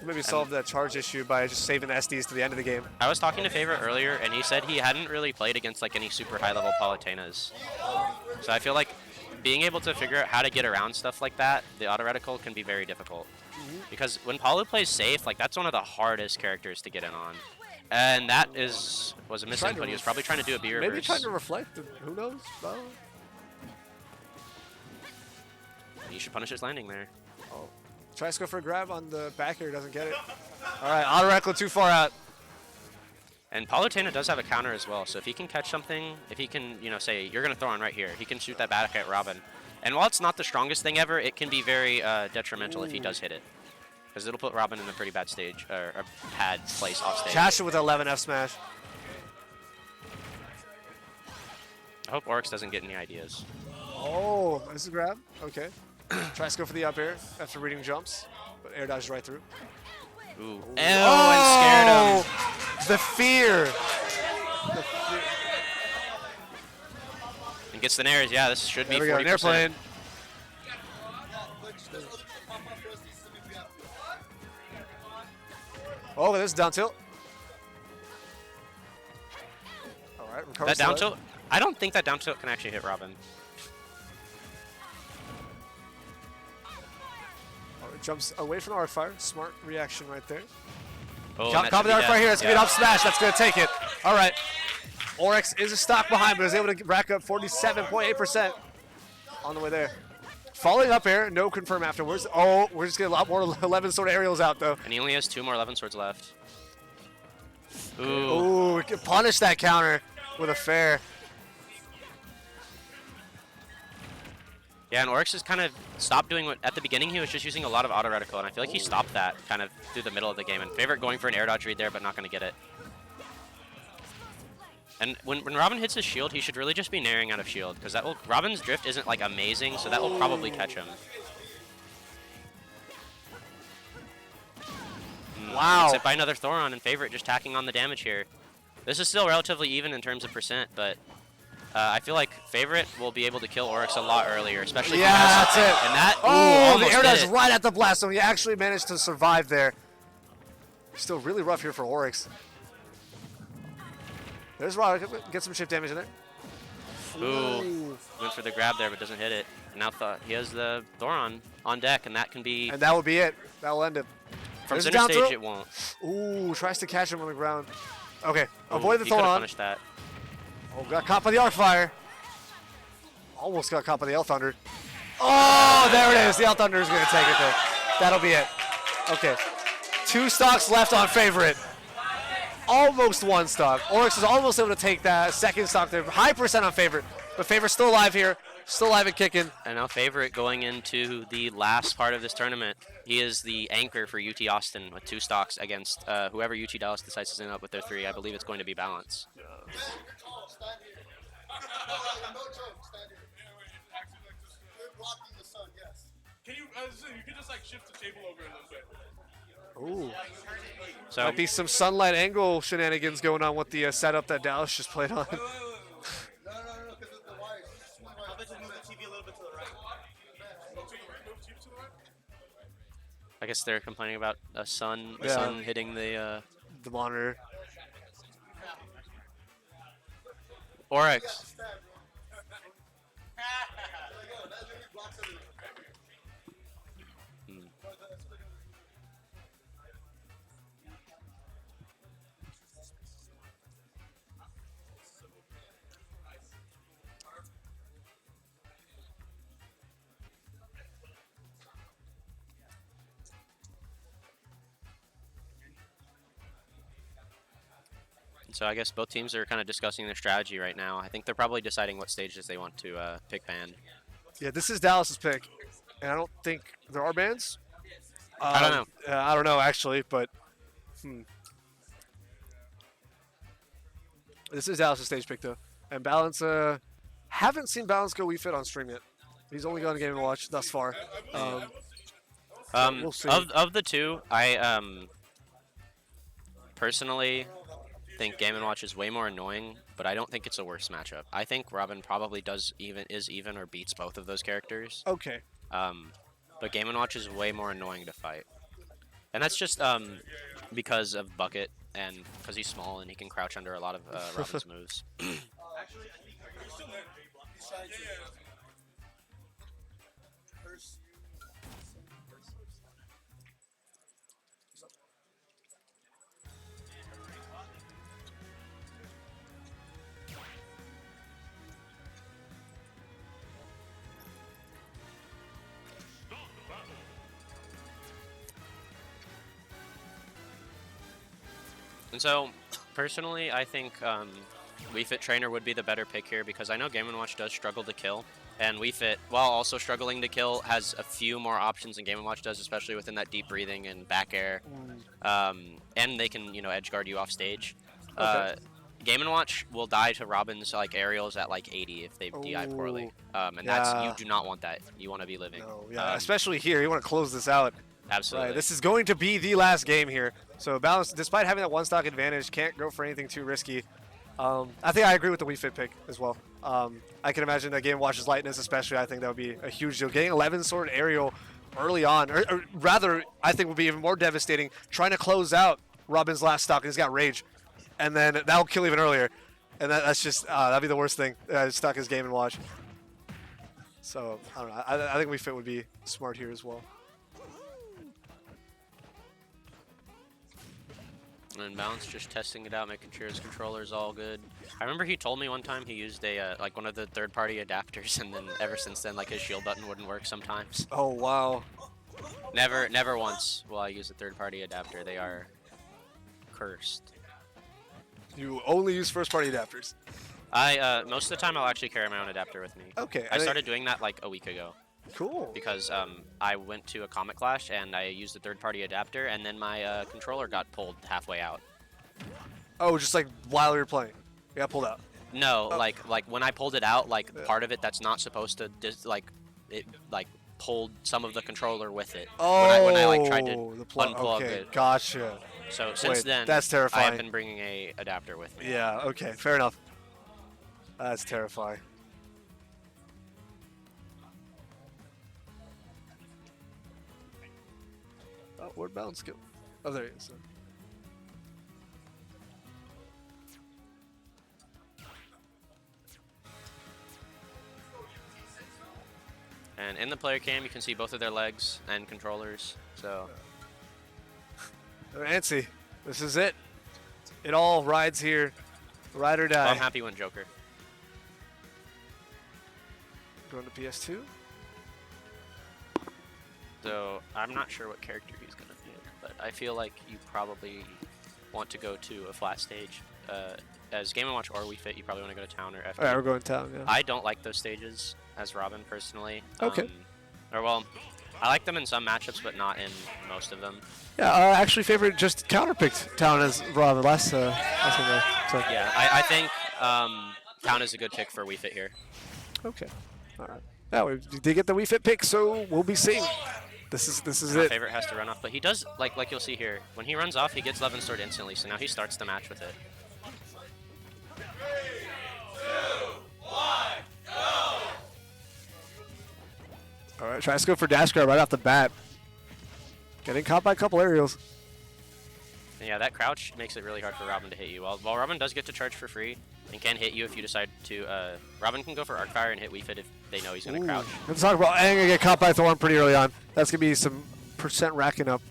Maybe solve that charge issue by just saving the SDs to the end of the game. I was talking to Favorite earlier, and he said he hadn't really played against like any super high-level Palutenas. So I feel like being able to figure out how to get around stuff like that, the auto reticle, can be very difficult. Because when Palu plays safe, like that's one of the hardest characters to get in on. And that was a missing, but he was probably trying to do a B reverse. Maybe trying to reflect. Who knows? Oh. You should punish his landing there. Tries to go for a grab on the back here, doesn't get it. All right, auto reticle too far out. And Palutena does have a counter as well, so if he can catch something, if he can, say, you're going to throw on right here, he can shoot that back at Robin. And while it's not the strongest thing ever, it can be very detrimental if he does hit it. Because it'll put Robin in a pretty bad stage, or a bad place off stage. Cash it with 11 F smash. I hope Oryx doesn't get any ideas. Oh, this is a grab. Okay. Tries to go for the up air after reading jumps, but air dodges right through. Ooh. And scared him. The fear. And gets the nairs. Yeah, this should be There we go, 40%. an airplane. Oh, this is down tilt. All right, recovers That down the tilt, I don't think that down tilt can actually hit Robin. Oh, it jumps away from the arc fire. Smart reaction right there. Oh, Caught the arc fire here. That's going to be an up smash. That's going to take it. All right. Oryx is a stock behind, but is able to rack up 47.8% on the way there. Falling up air, no confirm afterwards. Oh, we're just getting a lot more 11 sword aerials out, though. And he only has 2 more 11 swords left. Ooh. Ooh, we can punish that counter with a fair. Yeah, and Oryx has kind of stopped doing what, at the beginning he was just using a lot of auto reticle, and I feel like he stopped that kind of through the middle of the game. And Favorite going for an air dodge read there, but not going to get it. And when Robin hits his shield, he should really just be nairing out of shield, because Robin's drift isn't like amazing, so that will probably catch him. Wow. Gets hit by another Thoron, and Favorite just tacking on the damage here. This is still relatively even in terms of percent, but I feel like Favorite will be able to kill Oryx a lot earlier, especially if he has that's something. it. And that, Oh, the air did dodge it. right at the blast zone. He actually managed to survive there. Still really rough here for Oryx. There's Rod. Get some shift damage in there. Ooh, went for the grab there, but doesn't hit it. And now he has the Thoron on deck, and that can be And that will be it. That will end it. from there's a center down stage. throw. It won't. Ooh, tries to catch him on the ground. Okay, Ooh, avoid the he could have Thoron. punished that. Oh, got caught by the arc fire. Almost got caught by the L Thunder. Oh, there it is. The L Thunder is going to take it there. That'll be it. Okay. 2 stocks left on Favorite. Almost 1 stock. Oryx is almost able to take that second stock there. High percent on Favorite. But Favorite's still alive here. Still alive and kicking. And now Favorite going into the last part of this tournament. He is the anchor for UT Austin with 2 stocks against whoever UT Dallas decides to send up with their 3. I believe it's going to be Balance. Can you can just like shift the table over a little bit? Ooh. So Might be some sunlight angle shenanigans going on with the setup that Dallas just played on. I guess they're complaining about the sun hitting the The monitor. Oryx. So I guess both teams are kind of discussing their strategy right now. I think they're probably deciding what stages they want to pick ban. Yeah, this is Dallas's pick, and I don't think there are bans. I don't know. I don't know actually, but this is Dallas's stage pick though. And Balance, haven't seen Balance go Wii Fit on stream yet. He's only gone to Game & Watch thus far. We'll see. Of the two, I personally think Game & Watch is way more annoying, but I don't think it's a worse matchup. I think Robin probably is even or beats both of those characters. Okay. But Game & Watch is way more annoying to fight. And that's just because of Bucket and because he's small and he can crouch under a lot of Robin's moves. And so, personally, I think Wii Fit Trainer would be the better pick here because I know Game & Watch does struggle to kill, and Wii Fit, while also struggling to kill, has a few more options than Game & Watch does, especially within that deep breathing and back air, and they can, edge guard you off stage. Okay. Game & Watch will die to Robin's aerials at 80 if they DI poorly, and yeah. you do not want that. You want to be living. No, yeah, especially here. You want to close this out. Absolutely. Right, this is going to be the last game here. So Balance, despite having that one stock advantage, can't go for anything too risky. I think I agree with the Wii Fit pick as well. I can imagine that Game & Watch's lightness, especially, I think that would be a huge deal. Getting 11 sword aerial early on, or rather, I think would be even more devastating. Trying to close out Robin's last stock, and he's got rage, and then that'll kill even earlier. And that's just that'd be the worst thing. Stuck his Game & Watch. So I don't know. I think Wii Fit would be smart here as well. And Balance just testing it out, making sure his controller is all good. I remember he told me one time he used a one of the third-party adapters, and then ever since then, his shield button wouldn't work sometimes. Oh wow! Never once will I use a third-party adapter. They are cursed. You only use first-party adapters. I most of the time I'll actually carry my own adapter with me. Okay. I started doing that a week ago. Cool. Because I went to a Comet Clash and I used a third-party adapter, and then my controller got pulled halfway out. Oh, just while you were playing, it got pulled out. No, Oh. like when I pulled it out, part of it that's not supposed to it pulled some of the controller with it. Oh, when I tried to unplug okay, it. Gotcha. So since then, that's I terrifying. have been bringing a adapter with me. Yeah. Okay. Fair enough. That's terrifying. Oh, where'd Balance go? Oh, there he is. And in the player cam, you can see both of their legs and controllers. So They're antsy. This is it. It all rides here. Ride or die. I'm happy when Joker. Going to PS2. So I'm not sure what character he's gonna pick, but I feel like you probably want to go to a flat stage. As Game & Watch or Wii Fit, you probably want to go to Town or FD. All right, we're going town. Yeah. I don't like those stages as Robin personally. Okay. I like them in some matchups, but not in most of them. Yeah, I actually favorite just counterpicked Town as Robin last one there. So. Yeah, I think Town is a good pick for Wii Fit here. Okay. All right. Yeah, we did get the Wii Fit pick, so we'll be seeing. This is My it. favorite has to run off, but he does like you'll see here. When he runs off, he gets 11 sword instantly. So now he starts the match with it. All right, tries to go for dash guard right off the bat. Getting caught by a couple aerials. And yeah, that crouch makes it really hard for Robin to hit you. While Robin does get to charge for free and can hit you if you decide to. Robin can go for Arc Fire and hit Wii Fit if they know he's going to crouch. Let's talk about. I'm gonna get caught by Thorn pretty early on. That's gonna be some percent racking up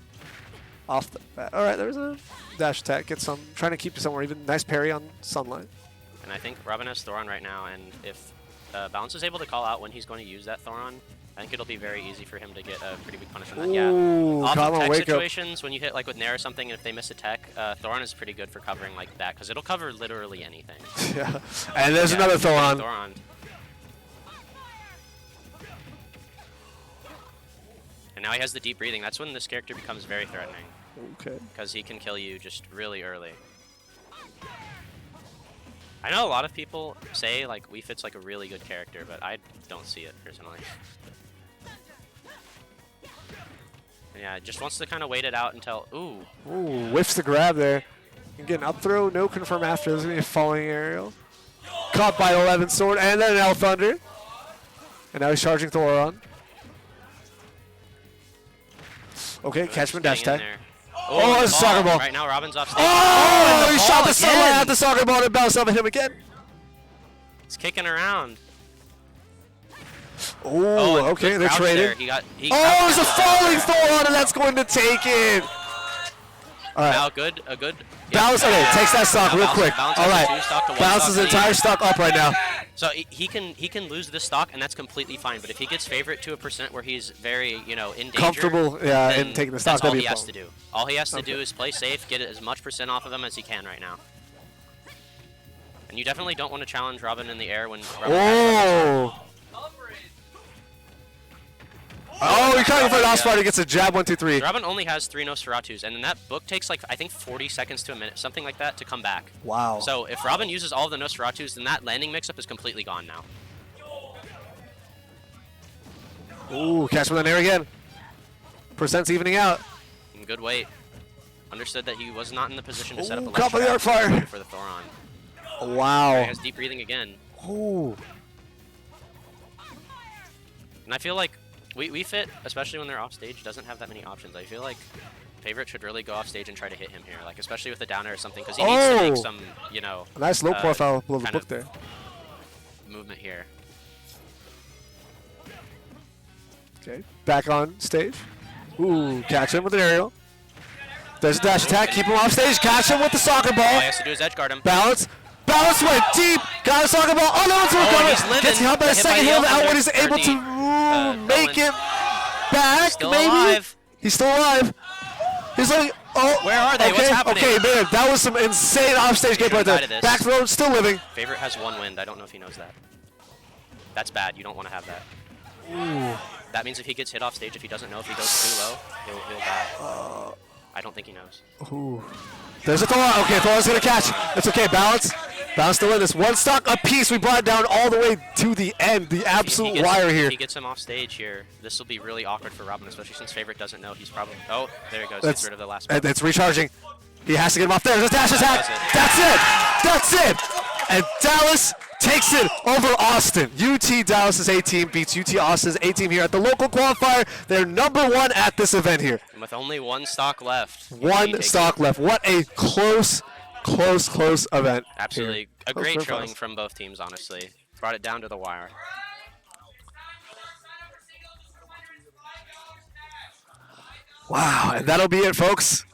off the bat. All right, there's a dash attack. Get some. Trying to keep you somewhere even. Nice parry on Sunlight. And I think Robin has Thoron right now, and if Balance is able to call out when he's going to use that Thoron. I think it'll be very easy for him to get a pretty big punish from that. Ooh, Off come of on, tech wake up. situations, when you hit like with Nair or something, and if they miss a tech, Thoron is pretty good for covering like that, because it'll cover literally anything. Yeah. And there's Yeah, another Thoron. Thoron. And now he has the deep breathing. That's when this character becomes very threatening, Okay. because he can kill you just really early. I know a lot of people say like Wii Fit's like a really good character, but I don't see it personally. And yeah, just wants to kind of wait it out until ooh. Ooh, whiffs the grab there. You get an up throw, no confirm after. There's going to be a falling aerial. Caught by 11 sword and then an L Thunder. And now he's charging Thoron. Okay, catchment dash Getting in tag. there. Oh, the that's a soccer ball. Right now, Robin's off stage. Oh, he shot ball the sunlight again. at the soccer ball and bounced off at him again. He's kicking around. Oh, and okay, good they're crouch there. trading. He Oh, there's crouched a down. falling Thoron, and that's going to take it. All right. Now a good. Bounce, okay, takes that stock Now real Bounce- quick. Bounce All has a right. two-stock to one Bounces stock his entire stock up right now. So he can lose this stock, and that's completely fine. But if he gets favorite to a percent where he's very in danger, Comfortable, yeah, then in taking the stock, that's all that'd he be has fun. to do. All he has to Okay. do is play safe, get as much percent off of him as he can right now. And you definitely don't want to challenge Robin in the air when. Robin Oh. Oh, he kind of for an off spot. He gets a jab, 1, 2, 3. Robin only has 3 Nosferatus, and then that book takes like I think 40 seconds to a minute, something like that, to come back. Wow. So if Robin uses all of the Nosferatus, then that landing mix-up is completely gone now. Ooh, catch with an air again. Percent's evening out. And good weight. Understood that he was not in the position to set up a Ooh, caught by the ledge arc trap fire. for the Thoron. He Wow. has deep breathing again. Ooh. And I feel like Wii Fit, especially when they're off stage, doesn't have that many options. I feel like Favorite should really go off stage and try to hit him here, like especially with a downer or something, because he needs to make Oh. some, A nice low profile below the kind book of there. movement here. Okay, back on stage. Ooh, catch him with an aerial. There's a dash attack, keep him off stage, catch him with the soccer All he ball. has to do is edge guard him. Balance. Balance went deep. Got a soccer ball. Oh, no, it's and he's recovered. living. Gets hit by the Hit by second the hill. L Outward Thunder, is or able to the, make Ellen. it back, Still maybe. alive. He's still alive. He's like, oh. Where are they? Okay, What's happening? okay, man. That was some insane offstage gameplay Should've died there. of this. Back throw, still living. Favorite has 1 wind. I don't know if he knows that. That's bad. You don't want to have that. That means if he gets hit off stage, if he doesn't know if he goes too low, he'll die. I don't think he knows. Ooh. There's a Thoron. Okay, Thoron's going to catch. It's okay. Balance. Balance to win this. 1 stock apiece. We brought it down all the way to the end. The absolute wire here. If he gets him off stage here, this will be really awkward for Robin, especially since Favorite doesn't know he's probably. Oh, there he goes. Gets rid of the last one. It's recharging. He has to get him off there. There's a dash attack. That's it. And Dallas takes it over Austin. UT Dallas's A team beats UT Austin's A team here at the local qualifier. They're #1 at this event here. And with only 1 stock left. One UT stock left. What a close event. Absolutely. here. A Close great for showing us. from both teams, honestly. Brought it down to the wire. Wow, and that'll be it, folks.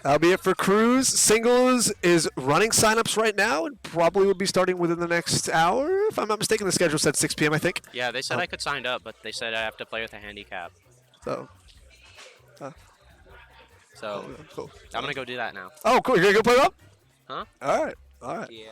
That'll be it for Cruise. Singles is running signups right now and probably will be starting within the next hour. If I'm not mistaken, the schedule said 6 p.m., I think. Yeah, they said I could sign up, but they said I have to play with a handicap. So, So cool. I'm going to go do that now. Oh, cool. You're going to go play it up? Huh? All right. Yeah.